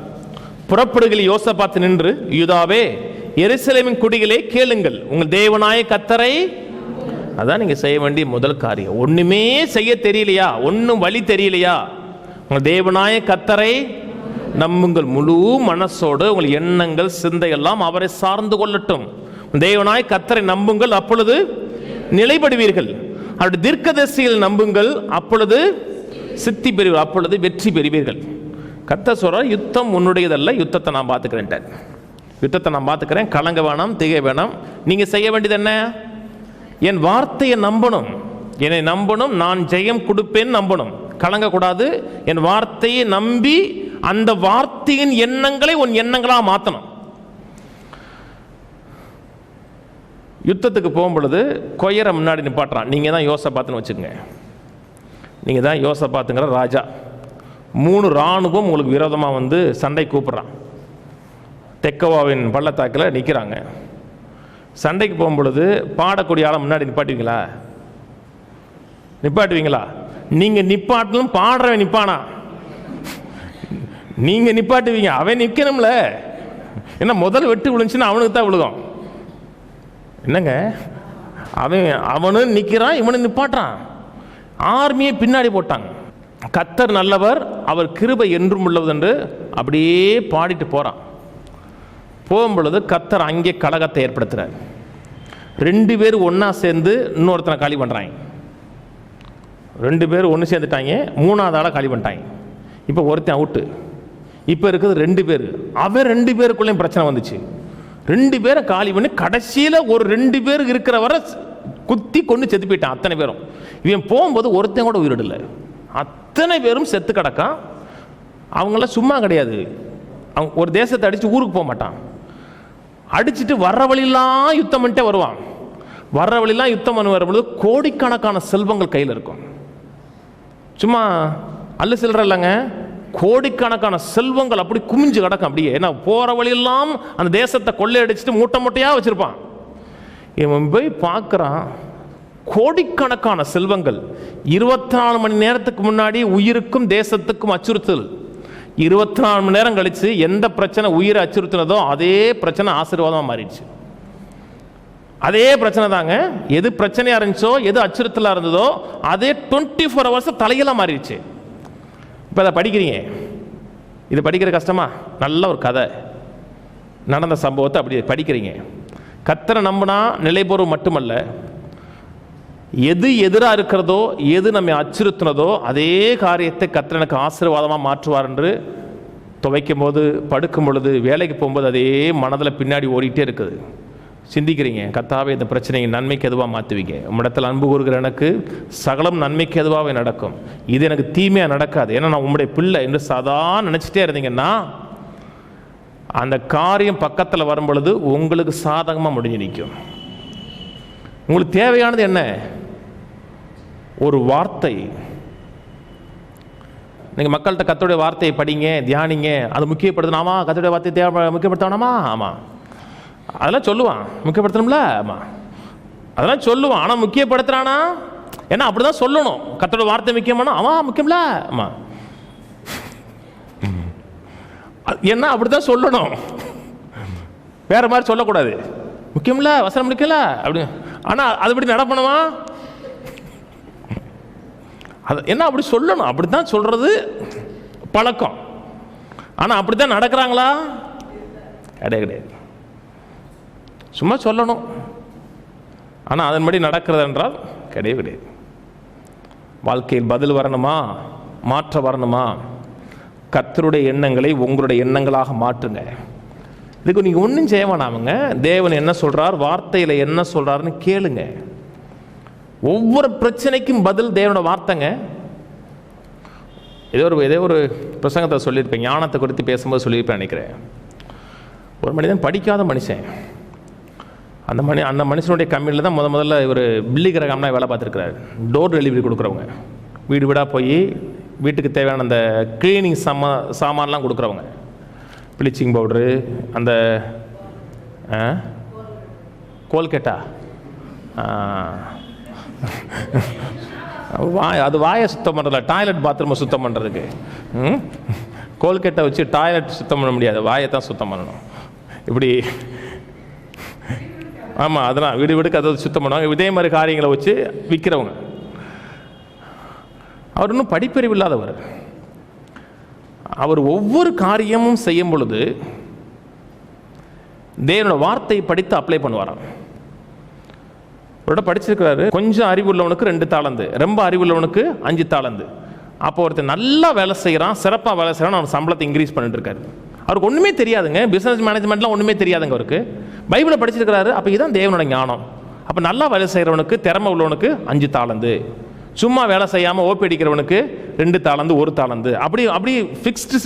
[SPEAKER 1] புறப்படுகையில் யோசபாத் நின்று, யூதாவே, எருசலேமின் குடிகளே கேளுங்கள், உங்கள் தேவனாய கர்த்தரை. அதான் நீங்க செய்ய வேண்டிய முதல் காரியம். ஒண்ணுமே செய்ய தெரியலையா? ஒன்னும் வழி தெரியலையா? உங்கள் தேவனாய கர்த்தரை நம்புங்கள். முழு மனசோடு உங்கள் எண்ணங்கள், சிந்தையெல்லாம் அவரை சார்ந்து கொள்ளட்டும். தேவனாய கர்த்தரை நம்புங்கள், அப்பொழுது நிலைப்படுவீர்கள். அவருடைய தீர்க்கதரிசிகள் நம்புங்கள், அப்பொழுது சித்தி பெறுவீர்கள், அப்பொழுது வெற்றி பெறுவீர்கள். கர்த்தர் சொல்றார், யுத்தம் உன்னுடையதல்ல, யுத்தத்தை நான் பார்த்துக்கிறேன். யுத்தத்தை நான் பார்த்துக்கிறேன், கலங்க வேணாம், திகை வேணாம். நீங்க செய்ய வேண்டியது என்ன? என் வார்த்தையை நம்பணும், என்னை நம்பணும், நான் ஜெயம் கொடுப்பேன் நம்பணும். கலங்கக்கூடாது. என் வார்த்தையை நம்பி அந்த வார்த்தையின் எண்ணங்களை உன் எண்ணங்களா மாற்றணும். யுத்தத்துக்கு போகும்பொழுது கொயரை முன்னாடி நிப்பாட்டுறான். நீங்கள் தான் யோசபாத்துன்னு வச்சுக்கோங்க. நீங்கள் தான் யோசபாத்துங்கிற ராஜா. 3 இராணுவம் உங்களுக்கு விரோதமாக சண்டை கூப்பிட்றான். தெக்கோவாவின் பள்ளத்தாக்கில் நிற்கிறாங்க. சண்டைக்கு போகும்பொழுது பாடக்கூடிய ஆளை முன்னாடி நிப்பாட்டுவீங்களா? நீங்கள் நிப்பாட்டலும் பாடுறவன் நிற்பானா? நீங்கள் நிப்பாட்டுவீங்க, அவன் நிற்கணும்ல. ஏன்னா முதல் வெட்டு விழுந்துச்சுன்னா அவனுக்கு தான் விழுகும். என்னங்க, அவனும் நிற்கிறான், இவனும் நிப்பாட்டுறான். ஆர்மியை பின்னாடி போட்டாங்க. கர்த்தர் நல்லவர், அவர் கிருபை என்றும் உள்ளது என்று அப்படியே பாடிட்டு போறான். போகும்பொழுது கர்த்தர் அங்கே கலகத்தை ஏற்படுத்துறார். 2 பேர் ஒன்னா சேர்ந்து இன்னொருத்தனை காலி பண்றாங்க. 2 பேர் ஒன்று சேர்ந்துட்டாங்க, 3ஆவது ஆளை காலி பண்ணிட்டாங்க. இப்போ ஒருத்தன் அவுட்டு. இப்போ இருக்குது 2 பேர். அவன் 2 பேருக்குள்ளேயும் பிரச்சனை வந்துச்சு. 2 பேரை காலி பண்ணி கடைசியில் ஒரு 2 பேர் இருக்கிற வரை குத்தி கொண்டு செத்து போயிட்டான். அத்தனை பேரும். இவன் போகும்போது ஒருத்தன் கூட உயிரிடல. அத்தனை பேரும் செத்து கிடக்கான். அவங்களாம் சும்மா கிடையாது. அவங்க ஒரு தேசத்தை அடித்து ஊருக்கு போக மாட்டான். அடிச்சுட்டு வர்ற வழியெல்லாம் யுத்தம் பண்ணிட்டே வருவான். வர்ற வழியெல்லாம் யுத்தம் பண்ணி வரும்பொழுது கோடிக்கணக்கான செல்வங்கள் கையில் இருக்கும். சும்மா அல்ல சில்லற இல்லைங்க, கோடிக்கணக்கான செல்வங்கள் அப்படி குமிஞ்சு கிடக்கும் அப்படியே. ஏன்னா போகிற வழியெல்லாம் அந்த தேசத்தை கொள்ளையடிச்சிட்டு மூட்டை மூட்டையாக வச்சுருப்பான். இவன் போய் பார்க்குறான், கோடிக்கணக்கான செல்வங்கள். 24 மணி நேரத்துக்கு முன்னாடி உயிருக்கும் தேசத்துக்கும் அச்சுறுத்தல். 24 மணி நேரம் கழித்து எந்த பிரச்சனை உயிரை அச்சுறுத்தினதோ அதே பிரச்சனை ஆசீர்வாதமாக மாறிடுச்சு. அதே பிரச்சனை தாங்க. எது பிரச்சனையாக இருந்துச்சோ, எது அச்சுறுத்தலாக இருந்ததோ அதே 24 ஹவர்ஸ் தலையெல்லாம் மாறிடுச்சு. இப்போ அதை படிக்கிறீங்க. இது படிக்கிற கஷ்டமா? நல்ல ஒரு கதை, நடந்த சம்பவத்தை அப்படி படிக்கிறீங்க. கர்த்தரை நம்பினா நிலைபெறும் மட்டுமல்ல, எது எதிராக இருக்கிறதோ, எது நம்ம அச்சுறுத்தினதோ அதே காரியத்தை கர்த்தர் எனக்கு ஆசீர்வாதமாக மாற்றுவார் என்று துவைக்கும் போது, படுக்கும் பொழுது, வேலைக்கு போகும்போது அதே மனதில் பின்னாடி ஓடிட்டே இருக்குது. சிந்திக்கிறீங்க, கர்த்தாவே இந்த பிரச்சனையை நன்மைக்கு எதுவாக மாற்றுவீங்க. உம்மிடத்தில் அன்பு கூறுகிற எனக்கு சகலம் நன்மைக்கு எதுவாகவே நடக்கும். இது எனக்கு தீமையாக நடக்காது, ஏன்னா நான் உம்முடைய பிள்ளை என்று சதா நினச்சிட்டே இருந்தீங்கன்னா அந்த காரியம் பக்கத்தில் வரும் பொழுது உங்களுக்கு சாதகமாக முடிஞ்சு நிற்கும். உங்களுக்கு தேவையானது என்ன? ஒரு வார்த்தை. நீங்கள் மக்கள்கிட்ட கர்த்தருடைய வார்த்தையை படிங்க, தியானிங்க, அது முக்கியப்படுத்தணுமா? கர்த்தருடைய வார்த்தையை முக்கியப்படுத்தணுமா? ஆமாம், அதெல்லாம் சொல்லுவான். முக்கியப்படுத்தணும்ல? ஆமாம், அதெல்லாம் சொல்லுவான். ஆனால் முக்கியப்படுத்துறானா? ஏன்னா அப்படி தான் சொல்லணும். கர்த்தருடைய வார்த்தை முக்கியமானா ஆமாம் முக்கியம்ல? ஆமாம், என்ன அப்படி தான் சொல்லணும், வேற மாதிரி சொல்லக்கூடாது. முக்கியம்ல, வசனம் முக்கியல அப்படி. ஆனால் அதுபடி நடப்பணுமா? அது என்ன அப்படி சொல்லணும், அப்படி தான் சொல்றது பழக்கம். ஆனால் அப்படி தான் நடக்கிறாங்களா? கிடையாது கிடையாது. சும்மா சொல்லணும், ஆனால் அதன்படி நடக்கிறது என்றால் கிடையவே கிடையாது. வாழ்க்கையில் பதில் வரணுமா, மாற்ற வரணுமா? கர்த்தருடைய எண்ணங்களை உங்களுடைய எண்ணங்களாக மாற்றுங்க. இதுக்கு நீங்கள் ஒன்றும் செய்ய வேணாமுங்க. தேவன் என்ன சொல்கிறார், வார்த்தையில் என்ன சொல்கிறாருன்னு கேளுங்க. ஒவ்வொரு பிரச்சனைக்கும் பதில் தேவனோட வார்த்தைங்க. ஏதோ ஒரு பிரசங்கத்தை சொல்லியிருப்பேன், ஞானத்தை குறித்து பேசும்போது சொல்லியிருப்பேன் நினைக்கிறேன். ஒரு மனிதன் படிக்காத மனுஷன். அந்த மனுஷனுடைய கம்பெனியில் தான் முதல்ல இவர் பில்லி கிரகம்னா வேலை பார்த்துருக்கிறார். டோர் டெலிவரி கொடுக்குறவங்க, வீடு வீடாக போய் வீட்டுக்கு தேவையான அந்த கிளீனிங் சாமான்லாம் கொடுக்குறவங்க. ப்ளீச்சிங் பவுட்ரு, அந்த கோல்கேட்டா, அது வாயை சுத்தம் பண்ணுறதில்ல, டாய்லெட் பாத்ரூமை சுத்தம் பண்ணுறதுக்கு. கோல்கேட்டை வச்சு டாய்லெட் சுத்தம் பண்ண முடியாது, வாயை தான் சுத்தம் பண்ணணும். இப்படி ஆமாம், அதெல்லாம் வீடு வீடுக்கு அதை சுத்தம் பண்ணுவாங்க. இதே மாதிரி காரியங்களை வச்சு விற்கிறவங்க. அவர் இன்னும் படிப்பறிவு இல்லாதவர். அவர் ஒவ்வொரு காரியமும் செய்யும் பொழுது தேவனோட வார்த்தையை படித்து அப்ளை பண்ணுவாராம். அவரோட படிச்சிருக்கிறாரு. கொஞ்சம் அறிவுள்ளவனுக்கு 2 தாளந்து, ரொம்ப அறிவுள்ளவனுக்கு 5 தாளந்து. அப்போ ஒருத்தர் நல்லா வேலை செய்கிறான், சிறப்பாக வேலை செய்கிறான், அவன் சம்பளத்தை இன்க்ரீஸ் பண்ணிட்டு இருக்காரு. அவருக்கு ஒன்றுமே தெரியாதுங்க, பிஸ்னஸ் மேனேஜ்மெண்ட்லாம் ஒன்றுமே தெரியாதுங்க அவருக்கு. பைபிளை படிச்சிருக்கிறாரு. அப்போ இதுதான் தேவனோட ஞானம். அப்போ நல்லா வேலை செய்கிறவனுக்கு, திறமை உள்ளவனுக்கு 5 தாளந்து, சும்மா வேலை செய்யாமல் ஓப்பி அடிக்கிறவனுக்கு 2 தாளந்து 1 தாளந்து. அப்படி ஃபிக்ஸ்டு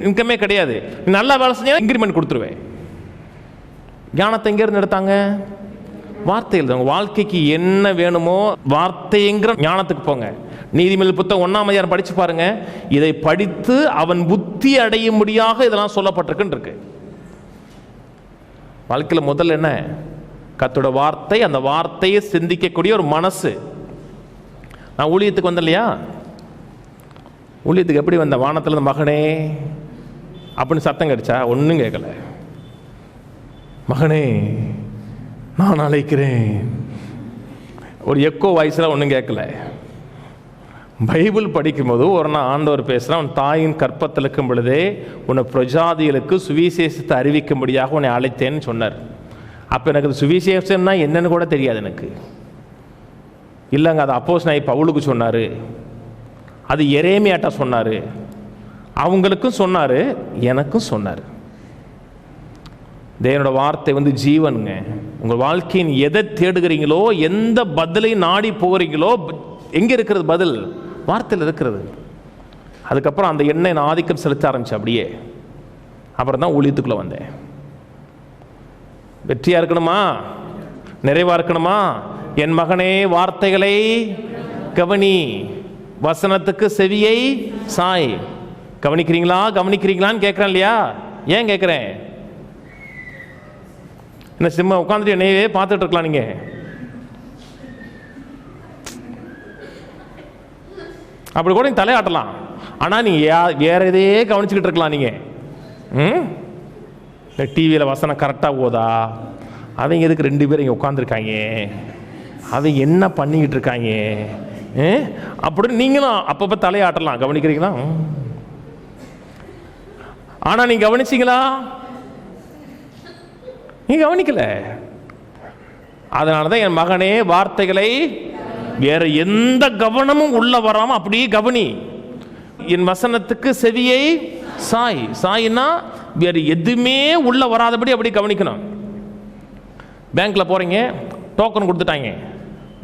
[SPEAKER 1] இன்கமே கிடையாது. நல்லா வேலை செஞ்சால் இன்க்ரிமெண்ட் கொடுத்துருவேன். ஞானத்தை எங்கேருந்து எடுத்தாங்க? வார்த்தையில். உங்கள் வாழ்க்கைக்கு என்ன வேணுமோ வார்த்தைங்கிற ஞானத்துக்கு போங்க. நீதிமொழிகள் புத்தகம் 1ஆம் அதிகாரம் படித்து பாருங்க. இதை படித்து அவன் புத்தி அடையும்படியாக இதெல்லாம் சொல்லப்பட்டிருக்குன்னு இருக்கு. வாழ்க்கையில் முதல்ல என்ன? கர்த்தரோட வார்த்தை, அந்த வார்த்தையை சிந்திக்கக்கூடிய ஒரு மனசு. நான் ஊழியத்துக்கு வந்தேன் இல்லையா? ஊழியத்துக்கு எப்படி வந்தேன்? வானத்தில் மகனே அப்படின்னு சத்தம் கிடைச்சா? ஒன்றும் கேட்கல. மகனே நான் அழைக்கிறேன், ஒரு எக்கோ வாய்ஸில் ஒன்றும் கேட்கல. பைபிள் படிக்கும்போது ஒரு நாள் ஆண்டவர் பேசுகிறான், உன் தாயின் கற்பத்தில் இருக்கும் பொழுதே உன்னை பிரஜாதிகளுக்கு சுவிசேஷத்தை அறிவிக்கும்படியாக உன்னை அழைத்தேன்னு சொன்னார். அப்போ எனக்கு சுவிசேஷம்னா என்னன்னு கூட தெரியாது எனக்கு. இல்லைங்க, அது அப்போஸ்தலனாகிய பவுலுக்கு சொன்னார், அது எரேமியாட்ட சொன்னார், அவங்களுக்கும் சொன்னார், எனக்கும் சொன்னார். தேவனோட வார்த்தை ஜீவனுங்க. உங்கள் வாழ்க்கையின் எதை தேடுகிறீங்களோ, எந்த பதிலை நாடி போகிறீங்களோ, எங்கே இருக்கிறது பதில்? வார்த்தையில் இருக்கிறது. அதுக்கப்புறம் அந்த எண்ணெய் நான் ஆதிக்கம் செலுத்த ஆரம்பிச்சேன் அப்படியே. அப்புறம் தான் ஊழியத்துக்குள்ளே வந்தேன். வெற்றியாக இருக்கணுமா, நிறைவாக இருக்கணுமா, என் மகனே வார்த்தைகளை கவனி, வசனத்துக்கு செவியை சாய். கவனிக்கிறீங்களான்னு கேட்குறேன் இல்லையா? ஏன் கேட்குறேன்? என்ன சும்மா உட்காந்துட்டு என்னையவே பார்த்துட்டு இருக்கலாம் நீங்கள். அப்படி கூட நீங்கள் தலையாட்டலாம். ஆனால் நீங்கள் வேற எதையே கவனிச்சுக்கிட்டு இருக்கலாம். நீங்கள் இந்த டிவியில் வசனம் கரெக்டாக போதா, அவங்க எதுக்கு 2 பேர் இங்கே உட்காந்துருக்காங்க, அவங்க என்ன பண்ணிக்கிட்டு இருக்காங்க அப்படின்னு நீங்களும் அப்பப்போ தலையாட்டலாம். கவனிக்கிறீங்களா? ஆனால் நீங்கள் கவனிச்சிங்களா? நீ கவனிக்கல. அதனால தான் என் மகனே வார்த்தைகளை வேற எந்த கவனமும் உள்ள வராம அப்படியே கவனி, என் வசனத்துக்கு செவியை சாய். சாயின்னா வேற எதுவுமே உள்ள வராதபடி அப்படி கவனிக்கணும். பேங்க்ல போறீங்க, டோக்கன் கொடுத்துட்டாங்க,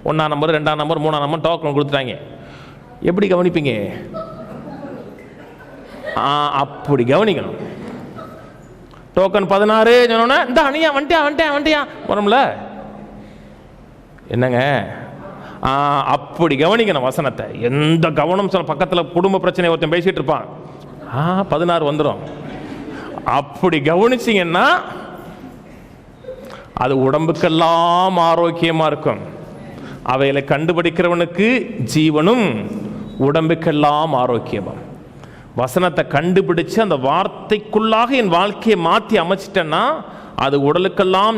[SPEAKER 1] 1ஆம் நம்பர் 2ஆம் நம்பர் 3ஆம் நம்பர் டோக்கன் கொடுத்துட்டாங்க. எப்படி கவனிப்பீங்க? அப்படி கவனிக்கணும். டோக்கன் 16 சொன்னோன்னா இந்த அணியா வந்துட்டியா வரும்ல, என்னங்க அப்படி கவனிக்கணும் வசனத்தை. எந்த கவனம் சொல்ல, பக்கத்தில் குடும்ப பிரச்சனை ஒருத்தன் பேசிட்டு இருப்பான், 16 வந்துடும். அப்படி கவனிச்சிங்கன்னா அது உடம்புக்கெல்லாம் ஆரோக்கியமா இருக்கும். அவைகளை கண்டுபிடிக்கிறவனுக்கு ஜீவனும் உடம்புக்கெல்லாம் ஆரோக்கியமும். வசனத்தை கண்டுபிடிச்சு அந்த வார்த்தைக்குள்ளாக என் வாழ்க்கையை மாற்றி அமைச்சிட்டேன்னா அது உடலுக்கெல்லாம்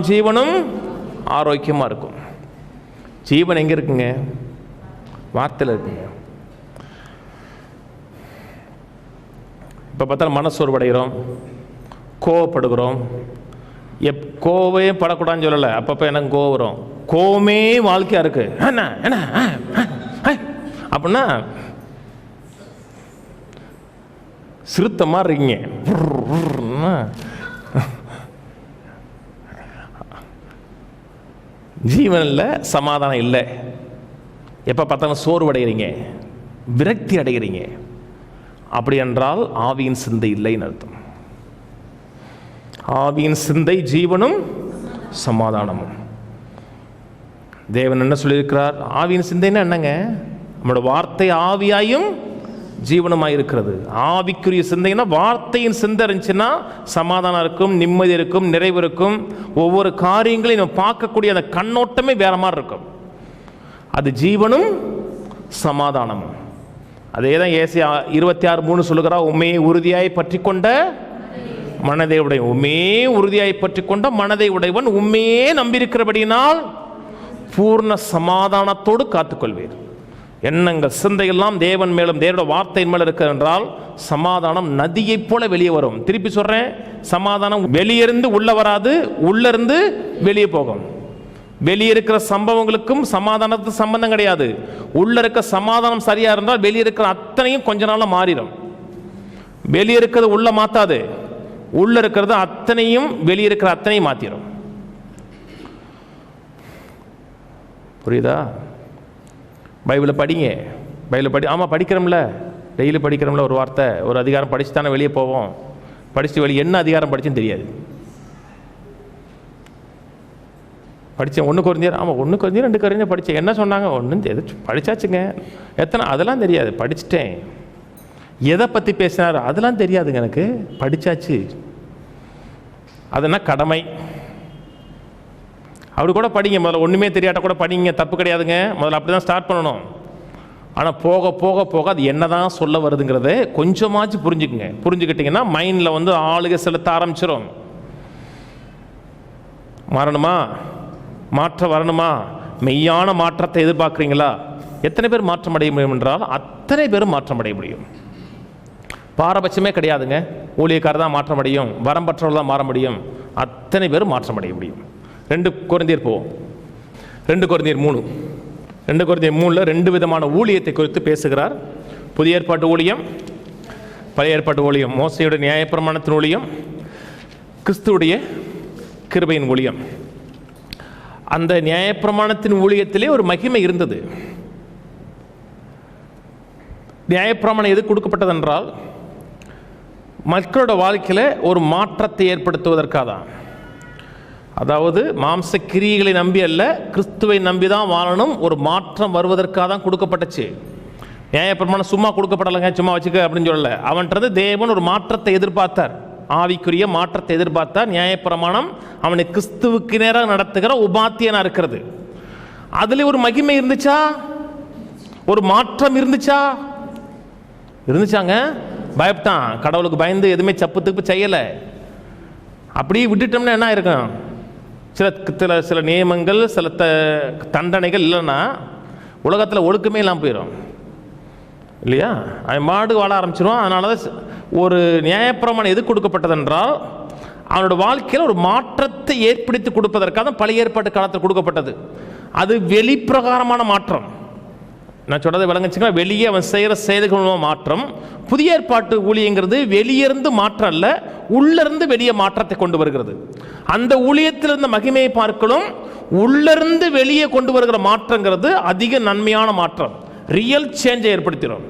[SPEAKER 1] ஜீவனும் ஆரோக்கியமா இருக்கும். ஜீவன் எங்க இருக்குங்க? வார்த்தையில் இருக்குங்க. இப்போ பார்த்தாலும் மனசோர்வடைகிறோம், கோவப்படுகிறோம். கோவே படக்கூடாதுன்னு சொல்லலை, அப்பப்போ எனக்கு கோவம் வரும். கோவமே வாழ்க்கையா இருக்கு. என்ன அப்படின்னா சிறுத்த மாதிரி இருக்கீங்க. ஜீவனில் சமாதானம் இல்லை. எப்போ பார்த்தாலும் சோர்வடைகிறீங்க, விரக்தி அடைகிறீங்க. அப்படி என்றால் ஆவியின் சிந்தை இல்லைன்னு அர்த்தம். ஆவியின் சிந்தை ஜீவனும் சமாதானமும். தேவன் என்ன சொல்லியிருக்கிறார்? ஆவியின் சிந்தைன்னா என்னங்க? நம்மளோட வார்த்தை ஆவியாயும் ஜீவனமாய் இருக்கிறது. ஆவிக்குரிய சிந்தைன்னா வார்த்தையின் சிந்தை இருந்துச்சுன்னா சமாதானம் இருக்கும், நிம்மதி இருக்கும், நிறைவு இருக்கும். ஒவ்வொரு காரியங்களையும் நம்ம பார்க்கக்கூடிய அந்த கண்ணோட்டமே வேற மாதிரி இருக்கும். அது ஜீவனும் சமாதானமும். அதே தான் ஏசாயா 26:3 சொல்லுகிறா, உண்மையை உறுதியாய் பற்றி கொண்ட மனதை உடையவன், உண்மையே உறுதியாய் பற்றி கொண்ட மனதை உடையவன் உண்மையே நம்பியிருக்கிறபடினால் பூர்ண சமாதானத்தோடு காத்துக்கொள்வீர். எண்ணங்கள் சிந்தையெல்லாம் தேவன் மேலும் தேவனோட வார்த்தையின் மேல் இருக்கிற என்றால் சமாதானம் நதியைப் போல வெளியே வரும். திருப்பி சொல்றேன், சமாதானம் வெளியிருந்து உள்ள வராது, உள்ள இருந்து வெளியே போகும். வெளியே இருக்கிற சம்பவங்களுக்கும் சமாதானத்துக்கு சம்பந்தம் கிடையாது. உள்ள இருக்க சமாதானம் சரியா இருந்தால் வெளியே இருக்கிற அத்தனையும் கொஞ்ச நாள்ல மாறிடும். வெளியே இருக்கிறது உள்ள மாத்தாது, உள்ள இருக்கிறது அத்தனையும் வெளியே இருக்கிற அத்தனையும் மாத்திரும். புரியுதா? பைபிளை படிங்க. ஆமாம் படிக்கிறோம்ல, டெய்லி படிக்கிறோம்ல. ஒரு வார்த்தை, ஒரு அதிகாரம் படிச்சு தானே வெளியே போவோம். படிச்சுட்டு வெளியே என்ன அதிகாரம் படிச்சுன்னு தெரியாது. படித்தேன் 1 கொரிந்தியர், ஆமாம் 1 கொரிந்தியர் 2 கொரிந்தியர் படித்தேன். என்ன சொன்னாங்க? ஒன்றும் எது படித்தாச்சுங்க. எத்தனை அதெல்லாம் தெரியாது, படிச்சுட்டேன். எதை பற்றி பேசினார் அதெல்லாம் தெரியாதுங்க எனக்கு, படித்தாச்சு. அதெல்லாம் கடமை. அப்படி கூட படிங்க. முதல்ல ஒன்றுமே தெரியாட்ட கூட படிங்க, தப்பு கிடையாதுங்க. முதல்ல அப்படி தான் ஸ்டார்ட் பண்ணணும். ஆனால் போக போக போக அது என்ன தான் சொல்ல வருதுங்கிறத கொஞ்சமாச்சு புரிஞ்சுக்குங்க. புரிஞ்சுக்கிட்டிங்கன்னா மைண்டில் ஆளுகை செலுத்த ஆரம்பிச்சிடும். மாறணுமா, மாற்றம் வரணுமா, மெய்யான மாற்றத்தை எதிர்பார்க்குறீங்களா? எத்தனை பேர் மாற்றம் அடைய முடியும் என்றால் அத்தனை பேரும் மாற்றம் அடைய முடியும். பாரபட்சமே கிடையாதுங்க. ஊழியக்காரர் தான் மாற்றம் அடையும், வரம்பற்றவர்கள் தான் மாற முடியும். அத்தனை பேரும் மாற்றம் அடைய முடியும். 2 கொரிந்தியர் போவோம். 2 கொரிந்தியர் 3. 2 கொரிந்தியர் 3 2 விதமான ஊழியத்தை குறித்து பேசுகிறார். புதிய ஏற்பாட்டு ஊழியம், பழைய ஏற்பாட்டு ஊழியம். மோசையுடைய நியாயப்பிரமாணத்தின் ஊழியம், கிறிஸ்துவுடைய கிருபையின் ஊழியம். அந்த நியாயப்பிரமாணத்தின் ஊழியத்திலே ஒரு மகிமை இருந்தது. நியாயப்பிரமாணம் எது கொடுக்கப்பட்டது என்றால் மக்களோட வாழ்க்கையில் ஒரு மாற்றத்தை ஏற்படுத்துவதற்காக தான். அதாவது மாம்ச கிரியைகளை நம்பி அல்ல, கிறிஸ்துவை நம்பி தான் வாழணும், ஒரு மாற்றம் வருவதற்காக தான் கொடுக்கப்பட்டுச்சு. நியாயப்பிரமாணம் சும்மா கொடுக்கப்படலைங்க, சும்மா வச்சுக்க அப்படின்னு சொல்லலை. அவன்றது தேவன் ஒரு மாற்றத்தை எதிர்பார்த்தார், ஆவிக்குரிய மாற்றத்தை எதிர்பார்த்தார். நியாயப்பிரமாணம் அவனை கிறிஸ்துவுக்கு நேராக நடத்துகிற உபாத்தியனா இருக்கிறது. அதுல ஒரு மகிமை இருந்துச்சா, ஒரு மாற்றம் இருந்துச்சாங்க. பயப்பட்டான், கடவுளுக்கு பயந்து எதுவுமே சப்பு தப்பு செய்யலை. அப்படியே விட்டுட்டோம்னா என்ன இருக்கும், சில நியமங்கள் சில தண்டனைகள் இல்லைன்னா உலகத்தில் ஒழுக்கமே இல்லாமல் போயிடும் இல்லையா? அவன் மாடு வாழ ஆரம்பிச்சிடும். அதனால தான் ஒரு நியாயப்பிரமாணம் எது கொடுக்கப்பட்டதென்றால் அவனோட வாழ்க்கையில் ஒரு மாற்றத்தை ஏற்படுத்தி கொடுப்பதற்காக பழைய ஏற்பாட்டு காலத்தில் கொடுக்கப்பட்டது. அது வெளிப்பிரகாரமான மாற்றம். நான் சொல்றதை விளங்குச்சுன்னா, வெளியே அவன் செய்கிற செயல்கள் மாற்றம். புதிய ஏற்பாட்டு ஊழியங்கிறது வெளியிருந்து மாற்றம் அல்ல, உள்ளிருந்து வெளியே மாற்றத்தை கொண்டு வருகிறது. அந்த ஊழியத்தில் இருந்த மகிமையை பார்க்கலும் உள்ளிருந்து வெளியே கொண்டு வருகிற மாற்றங்கிறது அதிக நன்மையான மாற்றம், ரியல் சேஞ்சை ஏற்படுத்திடும்.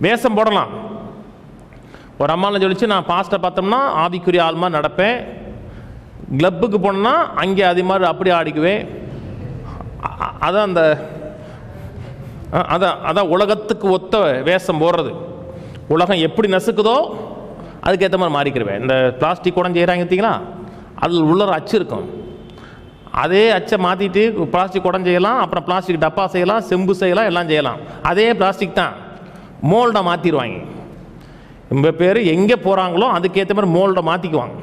[SPEAKER 1] வேஷம் போடலாம். ஒரு அம்மாவில் சொல்லிச்சு, நான் பாஸ்ட்டை பார்த்தோம்னா ஆவிக்குரிய ஆள்மா நடப்பேன், கிளப்புக்கு போனோன்னா அங்கே அது மாதிரி அப்படி ஆடிக்குவேன். அதான் அந்த அதான் உலகத்துக்கு ஒத்த வேஷம் போடுறது. உலகம் எப்படி நசுக்குதோ அதுக்கேற்ற மாதிரி மாறிக்கிறவேன். இந்த பிளாஸ்டிக் குடம் செய்கிறாங்க பார்த்தீங்களா, அதில் உள்ள அச்சு இருக்கும். அதே அச்சை மாற்றிட்டு பிளாஸ்டிக் குடம் செய்யலாம், அப்புறம் பிளாஸ்டிக் டப்பா செய்யலாம், செம்பு செய்யலாம், எல்லாம் செய்யலாம். அதே பிளாஸ்டிக் தான், மோல்டை மாற்றிடுவாங்க. ரொம்ப பேர் எங்கே போகிறாங்களோ அதுக்கேற்ற மாதிரி மோல்டை மாற்றிக்குவாங்க.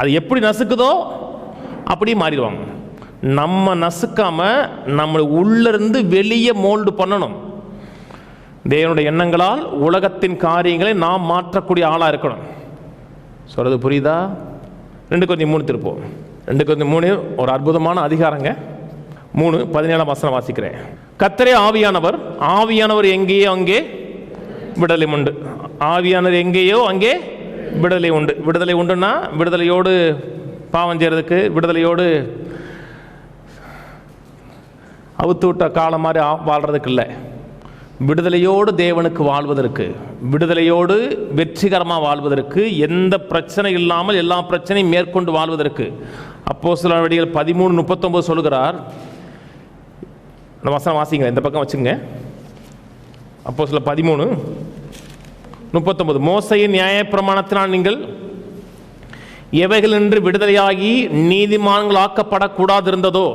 [SPEAKER 1] அது எப்படி நசுக்குதோ அப்படி மாறிடுவாங்க. நம்ம நசுக்காம நம்ம உள்ளிருந்து வெளியே மோல்டு பண்ணணும். தேவனுடைய எண்ணங்களால் உலகத்தின் காரியங்களை நாம் மாற்றக்கூடிய ஆளாக இருக்கணும். சொல்றது புரியுதா? 2 Corinthians 3 திருப்போம். 2 Corinthians 3 ஒரு அற்புதமான அதிகாரங்க. 3:17 வாசிக்கிறேன். கர்த்தரே ஆவியானவர், ஆவியானவர் எங்கேயோ அங்கே விடுதலை உண்டு. ஆவியானவர் எங்கேயோ அங்கே விடுதலை உண்டு. விடுதலை உண்டுன்னா விடுதலையோடு பாவம் செய்யறதுக்கு, விடுதலையோடு அவுத்து விட்ட காலம் மாதிரி வாழ்றதுக்கு இல்லை, விடுதலையோடு தேவனுக்கு வாழ்வதற்கு, விடுதலையோடு வெற்றிகரமாக வாழ்வதற்கு, எந்த பிரச்சனை இல்லாமல் எல்லா பிரச்சனையும் மேற்கொண்டு வாழ்வதற்கு. அப்போஸ்தலர் நடவடிக்கைகள் 13:39 சொல்லுகிறார். இந்த வசனம் வாசிங்க, இந்த பக்கம் வச்சுங்க. அப்போஸ்தலர் 13:39, மோசையின் நியாயப்பிரமாணத்தினால் நீங்கள் எவைகள் என்று விடுதலையாகி நீதிமான்கள் ஆக்கப்படக்கூடாதிருந்ததோ,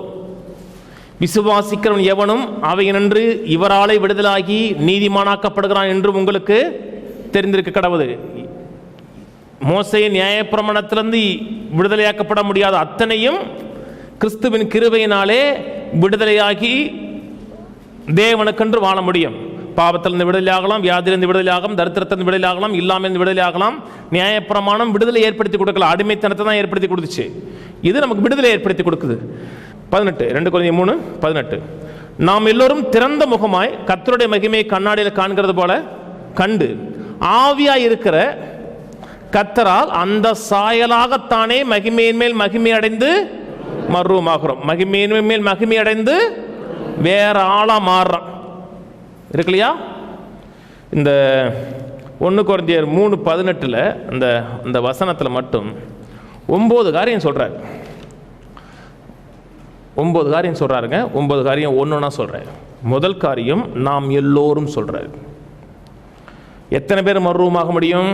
[SPEAKER 1] விசுவாசிக்கிறவன் எவனும் அவையினின்று இவராலே விடுதலாகி நீதிமானாக்கப்படுகிறான் என்று உங்களுக்கு தெரிந்திருக்க கடவுது. மோசையின் நியாயப்பிரமாணத்திலிருந்து விடுதலையாக்கப்பட முடியாத அத்தனையும் கிறிஸ்துவின் கிருபையினாலே விடுதலையாகி தேவனுக்கென்று வாழ முடியும். பாவத்திலிருந்து விடுதலையாகலாம், வியாதியிலிருந்து விடுதலையாகலாம், தரித்திரத்திலிருந்து விடுதலையாகலாம், இல்லாமல் விடுதலையாகலாம். நியாயப்பிரமாணம் விடுதலை ஏற்படுத்தி கொடுக்கல, அடிமைத்தனத்தை தான் ஏற்படுத்தி கொடுத்துச்சு. இது நமக்கு விடுதலை ஏற்படுத்தி கொடுக்குது. 18 2 Corinthians 3:18, நாம் எல்லோரும் திறந்த முகமாய் கர்த்தருடைய மகிமையை கண்ணாடியில் காண்கிறது போல கண்டு ஆவியாய் இருக்கிற கர்த்தரால் அந்த சாயலாகத்தானே மகிமையின் மேல் மகிமை அடைந்து மர்வமாகிறோம். மகிமையின் மேல் மகிமை அடைந்து வேற ஆளா மாறுறோம் இருக்கு இல்லையா? இந்த 1 Corinthians 3:18 அந்த வசனத்தில் மட்டும் 9 காரியம் சொல்றாரு. 9 காரியம் சொல்றாருங்க. 9 காரியம் ஒன்றுனா சொல்றேன். முதல் காரியம் நாம் எல்லோரும் சொல்றாரு. எத்தனை பேர் மர்வமாக முடியும்?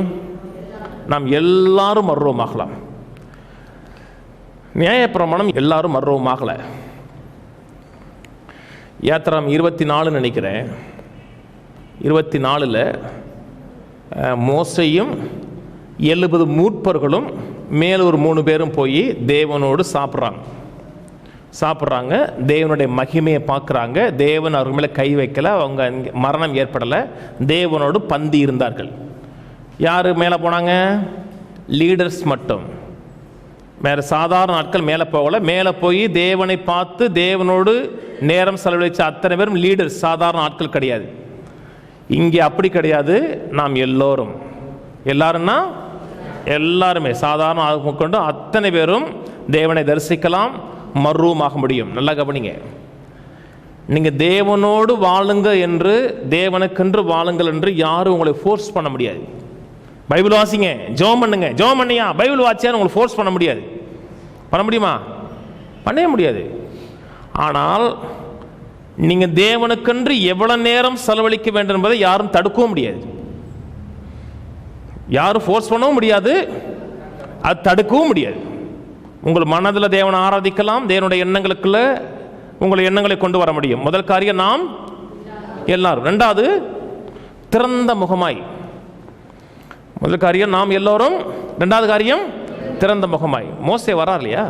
[SPEAKER 1] நாம் எல்லாரும் மர்வமாகலாம். நியாயப்பிரமாணம் எல்லாரும் மர்வமாகல. யாத்திராம் 24 நினைக்கிறேன், 24 மோசையும் 70 மூப்பர்களும் மேல் ஒரு 3 பேரும் போய் தேவனோடு சாப்பிட்றாங்க. தேவனுடைய மகிமையை பார்க்குறாங்க. தேவன் அவர் மேலே கை வைக்கல, அவங்க மரணம் ஏற்படலை. தேவனோடு பந்தி இருந்தார்கள். யார் மேலே போனாங்க? லீடர்ஸ் மட்டும். வேறு சாதாரண ஆட்கள் மேலே போகலை. மேலே போய் தேவனை பார்த்து தேவனோடு நேரம் செலவழித்த அத்தனை பேரும் லீடர்ஸ், சாதாரண ஆட்கள் கிடையாது. இங்கே அப்படி கிடையாது. நாம் எல்லோரும், எல்லாருன்னா எல்லாருமே சாதாரண ஆக கொண்டு அத்தனை பேரும் தேவனை தரிசிக்கலாம், மர்வமாக முடியும். நல்லா கவனிங்க. நீங்கள் தேவனோடு வாழுங்க என்று, தேவனுக்கென்று வாழுங்கள் என்று யாரும் உங்களை ஃபோர்ஸ் பண்ண முடியாது. பைபிள் வாசிங்க, ஜெபம் பண்ணுங்க, ஜெபம் பண்ணியா பைபிள் வாசியான்னு உங்களை ஃபோர்ஸ் பண்ண முடியாது. பண்ண முடியுமா? பண்ணவே முடியாது. ஆனால் நீங்கள் தேவனுக்கென்று எவ்வளவு நேரம் செலவழிக்க வேண்டும் என்பதை யாரும் தடுக்கவும் முடியாது. யாரும் ஃபோர்ஸ் பண்ணவும் முடியாது, அது தடுக்கவும் முடியாது. உங்கள் மனதில் தேவனை ஆராதிக்கலாம், தேவனுடைய எண்ணங்களுக்குள்ள உங்களை எண்ணங்களை கொண்டு வர முடியும். முதல் காரியம் நாம் எல்லாரும். ரெண்டாவது, திறந்த முகமாய். முதல் காரியம் நாம் எல்லோரும், ரெண்டாவது காரியம் திறந்த முகமாய். மோசே வரார் இல்லையா?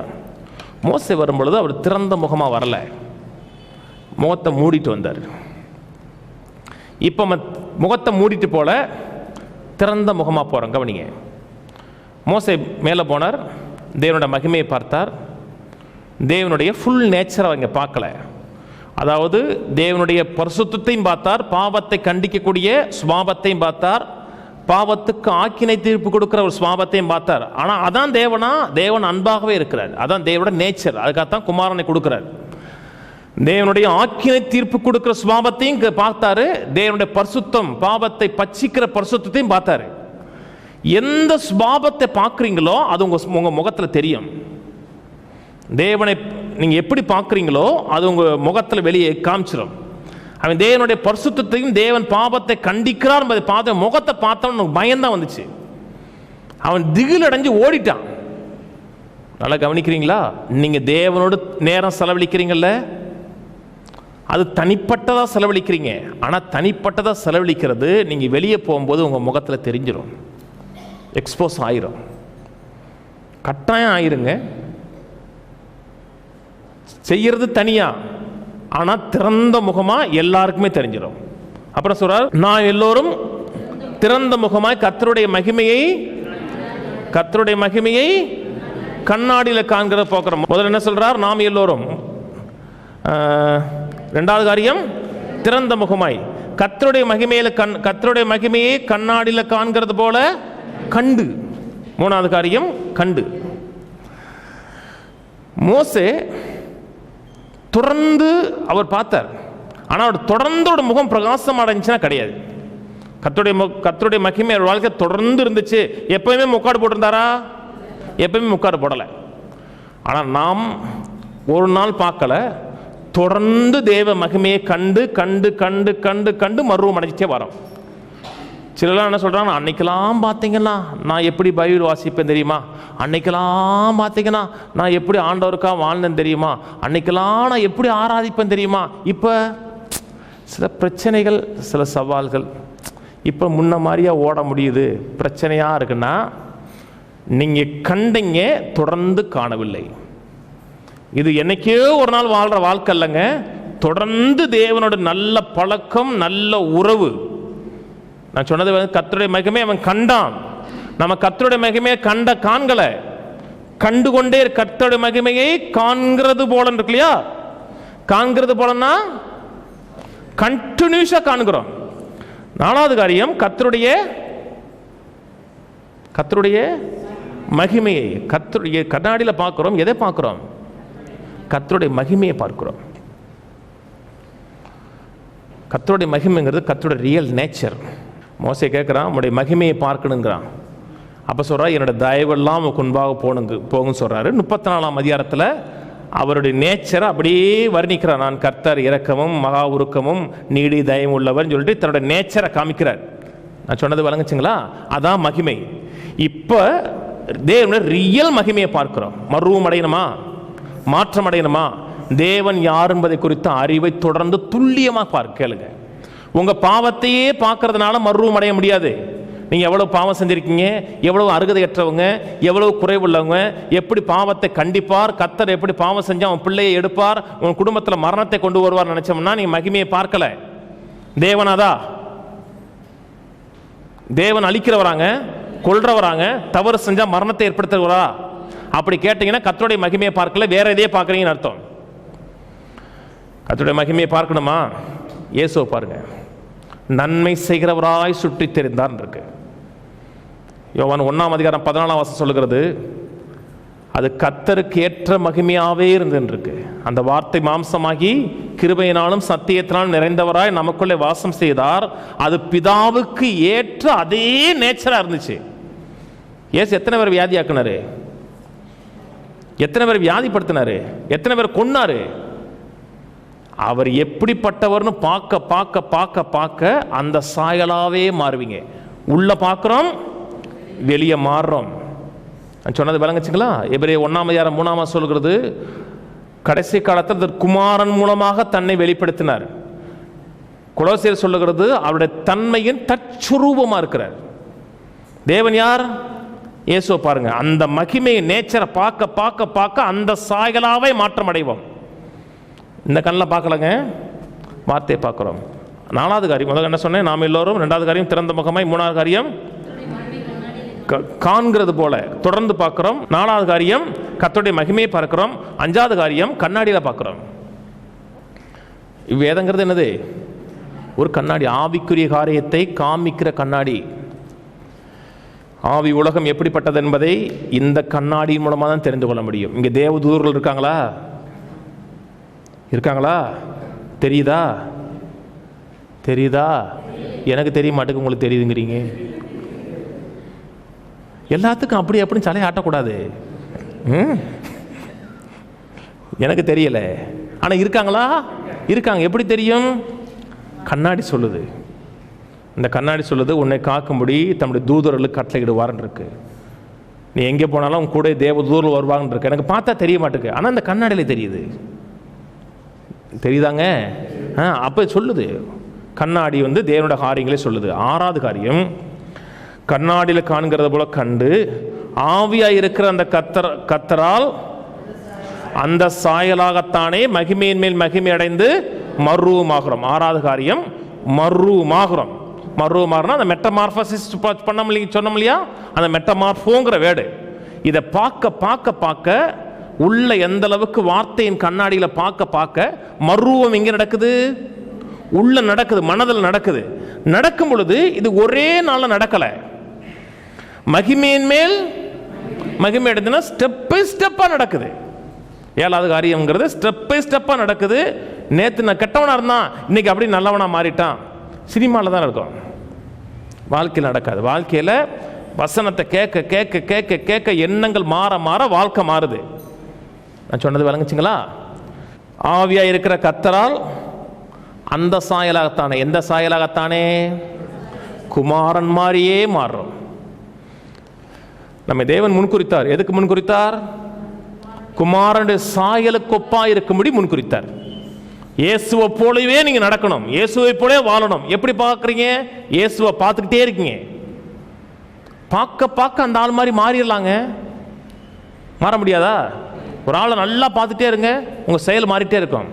[SPEAKER 1] மோசே வரும் பொழுது அவர் திறந்த முகமாக வரல, முகத்தை மூடிட்டு வந்தார். இப்போ முகத்தை மூடிட்டு போல திறந்த முகமாக போகிறோம். கவனிங்க, மோசே மேலே போனார், தேவனுடைய மகிமையை பார்த்தார். தேவனுடைய ஃபுல் நேச்சரை அவங்க பார்க்கல. அதாவது தேவனுடைய பரிசுத்தத்தையும் பார்த்தார், பாவத்தை கண்டிக்கக்கூடிய சுபாவத்தையும் பார்த்தார், பாவத்துக்கு ஆக்கினை தீர்ப்பு கொடுக்கிற ஒரு சுபாவத்தையும் பார்த்தார். ஆனால் அதான் தேவனா? தேவன் அன்பாகவே இருக்கிறார், அதான் தேவனோட நேச்சர். அதுக்காகத்தான் குமாரனை கொடுக்கிறார். தேவனுடைய ஆக்கினை தீர்ப்பு கொடுக்கிற சுபாவத்தையும் பார்த்தாரு, தேவனுடைய பரிசுத்தம், பாவத்தை பட்சிக்கிற பரிசுத்தையும் பார்த்தாரு. எந்த சுபாவத்தை பார்க்குறீங்களோ அது உங்கள் முகத்தில் தெரியும். தேவனை நீங்கள் எப்படி பார்க்குறீங்களோ அது உங்கள் முகத்தில் வெளியே காமிச்சிடும். அவன் தேவனுடைய பரிசுத்தையும் தேவன் பாவத்தை கண்டிக்கிறார் என்பதை பார்த்த முகத்தை பார்த்தவன் பயம்தான் வந்துச்சு. அவன் திகில் அடைஞ்சு ஓடிட்டான். நல்லா கவனிக்கிறீங்களா? நீங்கள் தேவனோடு நேரம் செலவழிக்கிறீங்கல்ல, அது தனிப்பட்டதாக செலவழிக்கிறீங்க. ஆனால் தனிப்பட்டதாக செலவழிக்கிறது நீங்கள் வெளியே போகும்போது உங்கள் முகத்தில் தெரிஞ்சிடும், எக்ஸ்போஸ் ஆயிரும். கட்டாயம் ஆயிருங்க. செய்யறது தனியா, ஆனால் திறந்த முகமாக எல்லாருக்குமே தெரிஞ்சிடும். அப்புறம் சொல்றார், நான் எல்லோரும் திறந்த முகமாய் கர்த்தருடைய மகிமையை கண்ணாடியில் காண்கிற போக்குறோம். முதல்ல என்ன சொல்றார்? நாம் எல்லோரும். ரெண்டாவது காரியம் திறந்த முகமாய் கர்த்தருடைய மகிமையை கண்ணாடியில் காண்கிறது போல கண்டு. மூணாவது காரியம் கண்டு. மோசே தொடர்ந்து அவர் பார்த்தார், ஆனால் அவர் தொடர்ந்து முகம் பிரகாசம் அடைஞ்சுன்னா கிடையாது. கர்த்தருடைய மகிமை அவர் வாழ்க்கை தொடர்ந்து இருந்துச்சு. எப்பயுமே முக்காடு போட்டிருந்தாரா? எப்பயுமே முக்காடு போடலை. ஆனால் நாம் ஒரு நாள் பார்க்கல, தொடர்ந்து தேவ மகிமையை கண்டு கண்டு கண்டு கண்டு கண்டு மறுரூபம் அடைஞ்சிட்டே வரோம். சிலலாம் என்ன சொல்கிறாங்க, அன்னைக்கெல்லாம் பார்த்தீங்கன்னா நான் எப்படி பைபிள் வாசிப்பேன் தெரியுமா, அன்னைக்கெல்லாம் பார்த்தீங்கன்னா நான் எப்படி ஆண்டவருக்காக வாழ்ந்தேன் தெரியுமா, அன்னைக்கெல்லாம் நான் எப்படி ஆராதிப்பேன் தெரியுமா. இப்போ சில பிரச்சனைகள், சில சவால்கள், இப்போ முன்ன மாதிரியா ஓட முடியுது, பிரச்சனையாக இருக்குன்னா நீங்கள் கண்டீங்க, தொடர்ந்து காணவில்லை. இது என்னைக்கே ஒரு நாள் வாழ்கிற வாழ்க்கை இல்லைங்க. தொடர்ந்து தேவனோட நல்ல பழக்கம், நல்ல உறவு. நான் சொன்னது கர்த்தருடைய மகிமையை அவன் கண்டான். நம்ம கர்த்தருடைய மகிமையை காண்கல, கண்டுகொண்டே கர்த்தருடைய மகிமையை காண்கிறது போல இருக்கு இல்லையா? காண்கிறது போலன்னா கண்டினியூஸா காண்கிறோம். நாலாவது காரியம் கர்த்தருடைய மகிமையை கர்த்தருடைய கண்ணாடியில் பார்க்கிறோம். எதை பார்க்கிறோம்? கர்த்தருடைய மகிமையை பார்க்கிறோம். கர்த்தருடைய மகிமைங்கிறது கர்த்தருடைய ரியல் நேச்சர். மோசே கேட்குறான், உன்னுடைய மகிமையை பார்க்கணுங்கிறான். அப்போ சொல்கிறா, என்னோட தயவெல்லாம் உனக்கு முன்பாக போகுன்னு சொல்கிறாரு. 34ஆம் அதிகாரத்தில் அவருடைய நேச்சரை அப்படியே வர்ணிக்கிறார். நான் கர்த்தர் இரக்கமும் மகா உருக்கமும் நீடி தயம் உள்ளவர்னு சொல்லிட்டு தன்னோட நேச்சரை காமிக்கிறார். நான் சொன்னது வழங்குச்சுங்களா? அதான் மகிமை. இப்போ தேவனுடைய ரியல் மகிமையை பார்க்கிறோம். மறுரூபம் அடையணுமா, மாற்றம் அடையணுமா, தேவன் யார் என்பதை குறித்த அறிவை தொடர்ந்து துல்லியமாக கேளுங்க. உங்க பாவத்தையே பார்க்கறதுனால மறுரூபம் அடைய முடியாது. நீங்க எவ்வளவு பாவம் செஞ்சிருக்கீங்க, எவ்வளவு அருகதையற்றவங்க, எவ்வளவு குறைவுள்ளவங்க, எப்படி பாவத்தை கண்டிப்பார், கர்த்தர் எப்படி பாவம் செஞ்சா அவன் பிள்ளையை எடுப்பார், உன் குடும்பத்தில் மரணத்தை கொண்டு வருவார் நினைச்சோம்னா நீங்க மகிமையை பார்க்கல. தேவனாதா? தேவன் அழிக்கிறவராங்க, கொல்றவராங்க, தவறு செஞ்சா மரணத்தை ஏற்படுத்துறவரா? அப்படி கேட்டீங்கன்னா கர்த்தருடைய மகிமையை பார்க்கல, வேற எதையே பார்க்குறீங்கன்னு அர்த்தம். கர்த்தருடைய மகிமையை பார்க்கணுமா? இயேசுவை பாருங்க. நன்மை செய்கிறவராய் சுற்றி தெரிந்தார் இருக்கு. யோவான் 1ஆம் அதிகாரம் 14ஆம் வசனம் சொல்லுகிறது, அது கர்த்தருக்கு ஏற்ற மகிமையாவே இருந்துருக்கு. அந்த வார்த்தை மாம்சமாகி கிருபையினாலும் சத்தியத்தினாலும் நிறைந்தவராய் நமக்குள்ளே வாசம் செய்தார். அது பிதாவுக்கு ஏற்ற அதே நேச்சரா இருந்துச்சு. ஏசு எத்தனை பேர் வியாதியாக்குனாரு? எத்தனை பேர் வியாதிப்படுத்தினாரு? எத்தனை பேர் கொன்னாரு? அவர் எப்படிப்பட்டவர்னு பார்க்க பார்க்க பார்க்க பார்க்க அந்த சாயலாவே மாறுவீங்க. உள்ள பார்க்கிறோம், வெளியே மாறுறோம். சொன்னது விளங்குச்சுங்களா? எபிரேயர் 1:3 சொல்கிறது, கடைசி காலத்தில் குமாரன் மூலமாக தன்னை வெளிப்படுத்தினார். கொலோசியர் சொல்லுகிறது அவருடைய தன்மையின் தற்சுரூபமா இருக்கிறார். தேவன் யார்? இயேசுவை பாருங்க. அந்த மகிமை நேச்சரை பார்க்க பார்க்க பார்க்க அந்த சாயலாவே மாற்றம் அடைவோம். இந்த கண்ணில் பார்க்கலங்க, வார்த்தையை பார்க்கிறோம். 4வது காரியம், முதல்ல என்ன சொன்னேன்? நாம் எல்லோரும். 2வது காரியம் திறந்த முகமாய். 3வது காரியம் காண்கிறது போல தொடர்ந்து பார்க்கிறோம். 4வது காரியம் கர்த்தருடைய மகிமையை பார்க்கிறோம். 5வது காரியம் கண்ணாடியில் பார்க்கிறோம். வேதங்கிறது என்னது? ஒரு கண்ணாடி, ஆவிக்குரிய காரியத்தை காமிக்கிற கண்ணாடி. ஆவி உலகம் எப்படிப்பட்டது என்பதை இந்த கண்ணாடியின் மூலமாக தான் தெரிந்து கொள்ள முடியும். இங்கே தேவதூதர்கள் இருக்காங்களா? இருக்காங்களா? தெரியுதா? தெரியுதா? எனக்கு தெரிய மாட்டேங்குது, உங்களுக்கு தெரியுதுங்கிறீங்க. எல்லாத்துக்கும் அப்படி அப்படின்னு தலையை ஆட்டக்கூடாது. எனக்கு தெரியல, ஆனால் இருக்காங்களா? இருக்காங்க. எப்படி தெரியும்? கண்ணாடி சொல்லுது. இந்த கண்ணாடி சொல்லுது உன்னை காக்கும்படி தம்முடைய தூதர்களுக்கு கட்டளையிடுவார்ன்னு இருக்கு. நீ எங்கே போனாலும் உன் கூட தேவ தூதர்கள் வருவாங்கன்னு இருக்கு. எனக்கு பார்த்தா தெரிய மாட்டேங்குது, ஆனால் இந்த கண்ணாடியில் தெரியுது. தெரியுதாங்க? அப்போ சொல்லுது. கண்ணாடி தேவனுடைய காரியங்களே சொல்லுது. 6வது காரியம், கண்ணாடியில் காண்கிறத போல கண்டு ஆவியாய் இருக்கிற அந்த கத்தரால் அந்த சாயலாகத்தானே மகிமையின் மேல் மகிமை அடைந்து மறுரூபமாகிறோம். 6வது காரியம் மறுரூபமாகிறோம். மறுரூபமாகனா அந்த மெட்டமார்பசிஸ் பண்ண சொன்னோம் இல்லையா? அந்த மெட்டமார்போங்கிற வேர்டு. இதை பார்க்க பார்க்க பார்க்க உள்ள எந்த அளவுக்கு வார்த்தையின் கண்ணாடியில் பார்க்க பார்க்க மறுரூபம் எங்கே நடக்குது? உள்ள நடக்குது, மனதில் நடக்குது. நடக்கும் பொழுது இது ஒரே நாளில் நடக்கலை. மகிமையின் மேல் மகிமை எடுத்துனா ஸ்டெப் பை ஸ்டெப்பாக நடக்குது. 7வது காரியம்ங்கிறது ஸ்டெப் பை ஸ்டெப்பாக நடக்குது. நேற்று நான் கெட்டவனாக இருந்தான், இன்னைக்கு அப்படி நல்லவனாக மாறிட்டான். சினிமாவில் தான் இருக்கும், வாழ்க்கையில் நடக்காது. வாழ்க்கையில் வசனத்தை கேட்க கேட்க கேட்க கேட்க எண்ணங்கள் மாற மாற வாழ்க்கை மாறுது. நான் சொன்னது விளங்குச்சுங்களா? ஆவியா இருக்கிற கர்த்தரால் அந்த சாயலாகத்தானே. எந்த சாயலாகத்தானே? குமாரன் மாதிரியே மாறுறோம். நம்ம தேவன் முன்குறித்தார். எதுக்கு முன்குறித்தார்? குமாரனுடைய சாயலுக்கு ஒப்பா இருக்கும்படி முன்குறித்தார். இயேசுவை போலவே நீங்க நடக்கணும், இயேசுவை போலே வாழணும். எப்படி பார்க்குறீங்க? இயேசுவை பார்த்துக்கிட்டே இருக்கீங்க. பார்க்க பார்க்க அந்த ஆள் மாதிரி மாறிடலாங்க. மாற முடியாதா? ஒரு ஆளை நல்லா பார்த்துட்டே இருங்க, உங்க செயல் மாறிட்டே இருக்கும்.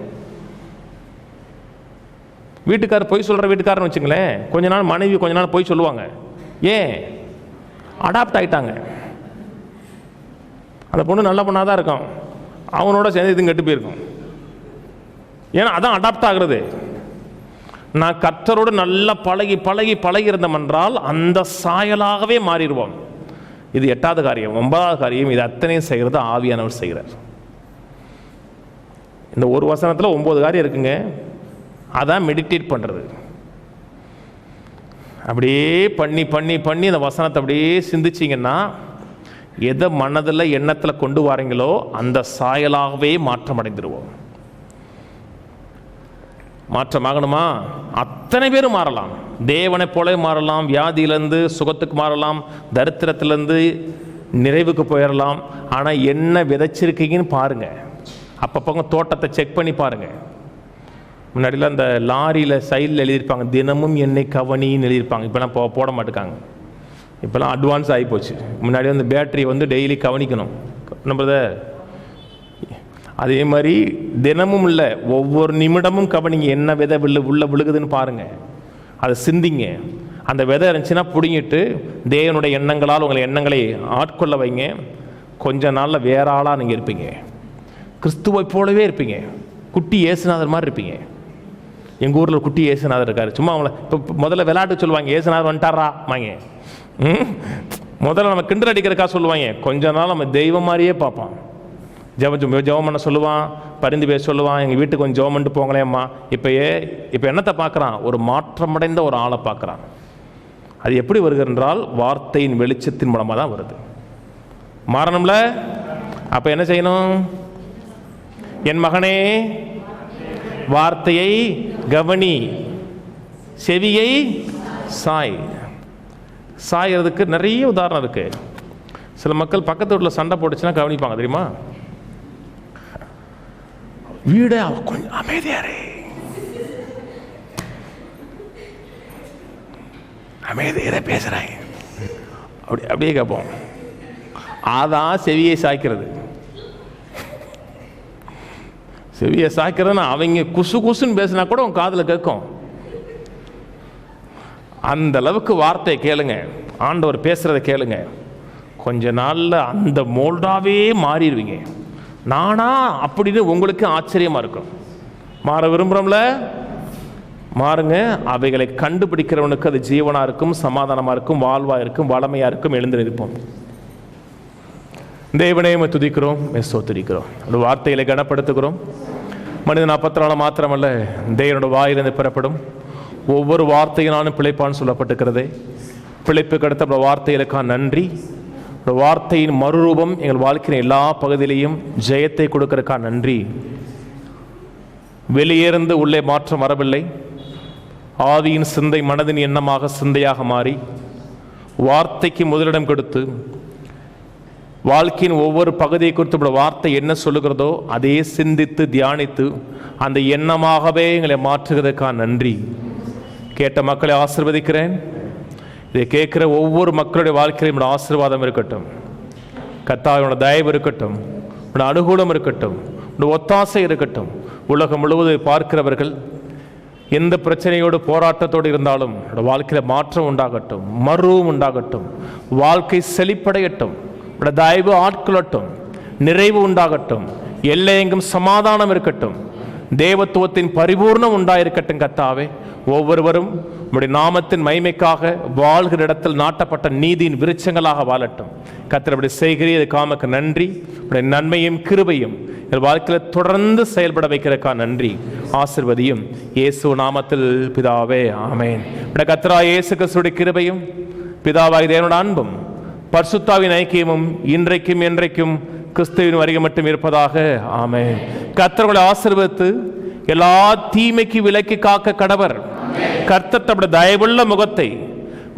[SPEAKER 1] வீட்டுக்காரர் பொய் சொல்ற வீட்டுக்காரன்னு வச்சுங்களேன், கொஞ்ச நாள் மனைவி கொஞ்ச நாள் பொய் சொல்லுவாங்க. ஏன்? அடாப்ட் ஆயிட்டாங்க. அந்த பொண்ணு நல்ல பொண்ணாக தான் இருக்கும், அவனோட சேர்ந்து இதுவும் கெட்டு போயிருக்கும். ஏன்னா அதான் அடாப்ட் ஆகுறது. நான் கர்த்தரோடு நல்லா பழகி பழகி பழகி இருந்தோம் என்றால் அந்த சாயலாகவே மாறிடுவோம். இது 8வது காரியம். 9வது காரியம், இது அத்தனையும் செய்கிறது ஆவியானவர் செய்கிறார். இந்த ஒரு வசனத்தில் 9 காரியம் இருக்குங்க. அதான் மெடிடேட் பண்ணுறது. அப்படியே பண்ணி பண்ணி பண்ணி அந்த வசனத்தை அப்படியே சிந்திச்சிங்கன்னா எதை மனதில் எண்ணத்தில் கொண்டு வாரீங்களோ அந்த சாயலாகவே மாற்றம் அடைந்துருவோம். மாற்றமாகணுமா? அத்தனை பேரும் மாறலாம். தேவனை போல மாறலாம், வியாதியிலேருந்து சுகத்துக்கு மாறலாம், தரித்திரத்திலேருந்து நிறைவுக்கு போயிடலாம். ஆனால் என்ன விதைச்சிருக்கீங்கன்னு பாருங்கள். அப்பப்போ தோட்டத்தை செக் பண்ணி பாருங்கள். முன்னாடியில் அந்த லாரியில் சைடில் எழுதியிருப்பாங்க, தினமும் என்னை கவனின்னு எழுதியிருப்பாங்க. இப்போலாம் போட மாட்டேக்காங்க. இப்போலாம் அட்வான்ஸ் ஆகி போச்சு. முன்னாடி அந்த பேட்டரி டெய்லி கவனிக்கணும் நம்மளத. அதே மாதிரி தினமும் இல்லை, ஒவ்வொரு நிமிடமும் கவனிங்க. என்ன விதை உள்ள விழுகுதுன்னு பாருங்க, அதை சிந்திங்க. அந்த விதை இருந்துச்சுன்னா பிடுங்கிட்டு தேவனுடைய எண்ணங்களால் உங்களை எண்ணங்களை ஆட்கொள்ள வைங்க. கொஞ்ச நாளில் வேற ஆளாக நீங்கள் இருப்பீங்க. கிறிஸ்துவை போலவே இருப்பீங்க. குட்டி இயேசுநாதர் மாதிரி இருப்பீங்க. எங்கள் ஊரில் குட்டி இயேசுநாதர் இருக்காரு. சும்மா அவங்கள இப்போ முதல்ல விளையாட்டு சொல்லுவாங்க, இயேசுநாதர் வந்துட்டாரா வாங்க. முதல்ல நம்ம கிண்டல் அடிக்கிறக்கா சொல்லுவாங்க, கொஞ்ச நாள் நம்ம தெய்வம் மாதிரியே பார்ப்பான். ஜெபம் பண்ண சொல்லுவான், பரிந்து பேச சொல்லுவான், எங்கள் வீட்டுக்கு கொஞ்சம் ஜெபம் பண்ணிட்டு போங்களேம்மா. இப்போ என்னத்தை பார்க்குறான்? ஒரு மாற்றமடைந்த ஒரு ஆளை பார்க்குறான். அது எப்படி வருகிறது என்றால் வார்த்தையின் வெளிச்சத்தின் மூலமாக தான் வருது. மாறணும்ல? அப்போ என்ன செய்யணும்? என் மகனே வார்த்தையை கவனி, செவியை சாய். சாயறதுக்கு நிறைய உதாரணம் இருக்கு. சில மக்கள் பக்கத்து வீட்டில் சண்டை போட்டுச்சுன்னா கவனிப்பாங்க தெரியுமா? வீட கொஞ்சம் அமைதியாரே, அமைதியாரே பேசுறாங்க, அப்படியே கேட்போம். அதான் செவியை சாய்க்கிறது. செவியை சாய்க்கிறதுனா அவங்க குசு குசுன்னு பேசினா கூட உன் காதில் கேட்கும். அந்த அளவுக்கு வார்த்தையை கேளுங்க, ஆண்டவர் பேசுறதை கேளுங்க. கொஞ்ச நாள்ல அந்த மோல்டாவே மாறிடுவீங்க. நானா அப்படின்னு உங்களுக்கு ஆச்சரியமா இருக்கும். மாற விரும்புறோம்ல? மாறுங்க. அவைகளை கண்டுபிடிக்கிறவனுக்கு அது ஜீவனா இருக்கும், சமாதானமா இருக்கும், வாழ்வா இருக்கும், வளமையா இருக்கும். எழுந்து நிற்போம். தேவனையும் துதிக்கிறோம், ஸ்தோத்திரிக்கிறோம். அந்த வார்த்தைகளை கனப்படுத்துகிறோம். மனிதன் அப்பத்தினால மாத்திரமல்ல, தேவனோட வாயிலிருந்து பெறப்படும் ஒவ்வொரு வார்த்தையினாலும் பிழைப்பான்னு சொல்லப்பட்டிருக்கிறதே. பிழைப்புக்கு அடுத்த வார்த்தைகளுக்காக நன்றி. வார்த்தையின் மறுரூபம் எங்கள் வாழ்க்கையின் எல்லா பகுதியிலையும் ஜெயத்தை கொடுக்கறதுக்காக நன்றி. வெளியேறந்து உள்ளே மாற்றம் வரவில்லை. ஆவியின் சிந்தை மனதின் எண்ணமாக சிந்தையாக மாறி வார்த்தைக்கு முதலிடம் கொடுத்து வாழ்க்கையின் ஒவ்வொரு பகுதியை குறித்து வார்த்தை என்ன சொல்லுகிறதோ அதே சிந்தித்து தியானித்து அந்த எண்ணமாகவே எங்களை மாற்றுகிறதுக்காக நன்றி. கேட்ட மக்களை ஆசீர்வதிக்கிறேன். இதை கேட்கிற ஒவ்வொரு மக்களுடைய வாழ்க்கையிலும் ஆசீர்வாதம் இருக்கட்டும். கர்த்தாவினோட தயவு இருக்கட்டும், அனுகூலம் இருக்கட்டும், ஒத்தாசை இருக்கட்டும். உலகம் முழுவதும் பார்க்கிறவர்கள் எந்த பிரச்சனையோடு போராட்டத்தோடு இருந்தாலும் வாழ்க்கையில் மாற்றம் உண்டாகட்டும், மறுவும் உண்டாகட்டும், வாழ்க்கை செழிப்படையட்டும், தயவு ஆட்கொள்ளட்டும், நிறைவு உண்டாகட்டும், எல்லையெங்கும் சமாதானம் இருக்கட்டும், தேவத்துவத்தின் பரிபூர்ணம் உண்டாயிருக்கட்டும். கர்த்தாவே, ஒவ்வொருவரும் உம்முடைய நாமத்தின் மகிமைக்காக வாழ்கிற இடத்தில் நாட்டப்பட்ட நீதியின் விருட்சங்களாக வாழட்டும். கர்த்தர் அப்படி செய்கிறீர், காமக்கு நன்றி. உடைய நன்மையும் கிருபையும் என் வாழ்க்கையில் தொடர்ந்து செயல்பட வைக்கிறதுக்கா நன்றி. ஆசீர்வதியும் இயேசு நாமத்தில் பிதாவே, ஆமென். கர்த்தராகிய இயேசு கிறிஸ்துவின் கிருபையும் பிதாவாகிய தேவனுடைய அன்பும் பரிசுத்தாவின் ஐக்கியமும் இன்றைக்கும் என்றைக்கும் கிறிஸ்துவின் வருகை மட்டும் இருப்பதாக. ஆமென். கர்த்தர்களை ஆசீர்வதித்து எல்லா தீமைக்கு விலக்கி காக்க கடவர். கர்த்தர் தம்முடைய தயவுள்ள முகத்தை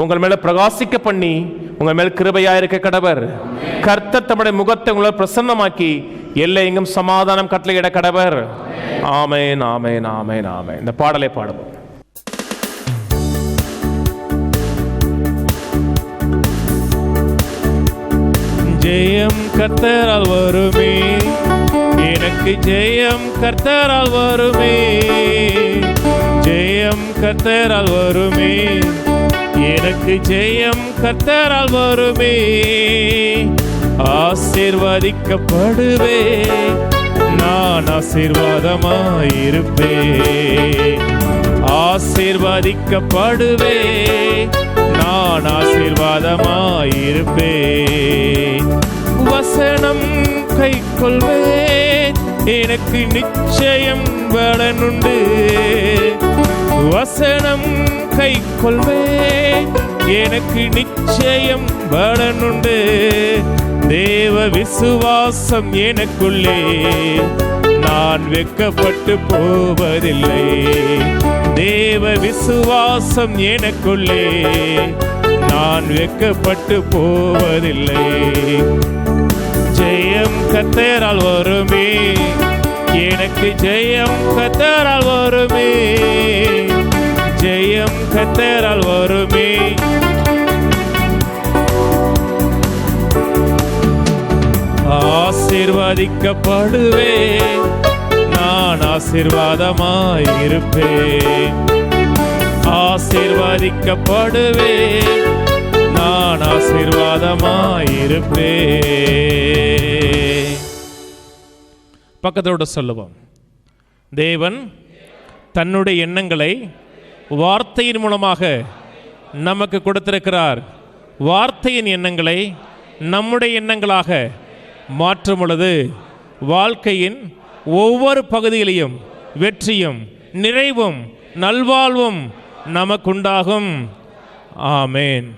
[SPEAKER 1] உங்கள் மேல பிரகாசிக்க பண்ணி உங்கள் மேல் கிருபையாயிருக்க கடவர். கர்த்தர் தம்முடைய முகத்தை உங்களை பிரசன்னமாக்கி எல்லை எங்கும் சமாதானம் கட்டளையிட கடவர். ஆமென், ஆமென், ஆமென், ஆமென். இந்த பாடலை பாடுவோம். ஜெயம் கர்த்தரால் வருமே, எனக்கு ஜெயம் கர்த்தரால் வருமே, ஜெயம் கர்த்தரால் வருமே, எனக்கு ஜெயம் கர்த்தரால் வருமே. ஆசீர்வதிக்கப்படுவே, நான் ஆசீர்வாதமாயிருப்பே. ஆசீர்வதிக்கப்படுவே, நான் ஆசீர்வாதமாயிருப்பே. வசனம் கை கொள்வேன், எனக்கு நிச்சயம் பலனுண்டு. வசனம் கை கொள்வேன், எனக்கு நிச்சயம் பலனுண்டு. தேவ விசுவாசம் எனக்குள்ளே, நான் வெட்கப்பட்டு போவதில்லை. தேவ விசுவாசம் எனக்குள்ளே, நான் வெட்கப்பட்டு போவதில்லை. ஜெயம் கர்த்தரால் வருமே, எனக்கு ஜெயம் கர்த்தரால் வருமே, ஜெயம் கர்த்தரால் வருமே. ஆசீர்வதிக்கப்படுவே, நான் ஆசீர்வாதமாயிருப்பேன். ஆசீர்வதிக்கப்படுவே, நான் ஆசீர்வாதமாயிருப்பேன். பக்கத்தோட சொல்லுவோம். தேவன் தன்னுடைய எண்ணங்களை வார்த்தையின் மூலமாக நமக்கு கொடுத்திருக்கிறார்.
[SPEAKER 2] வார்த்தையின் எண்ணங்களை நம்முடைய எண்ணங்களாக மாற்றும் பொழுது வாழ்க்கையின் ஒவ்வொரு பகுதியிலையும் வெற்றியும் நிறைவும் நல்வாழ்வும் நமக்குண்டாகும். ஆமேன்.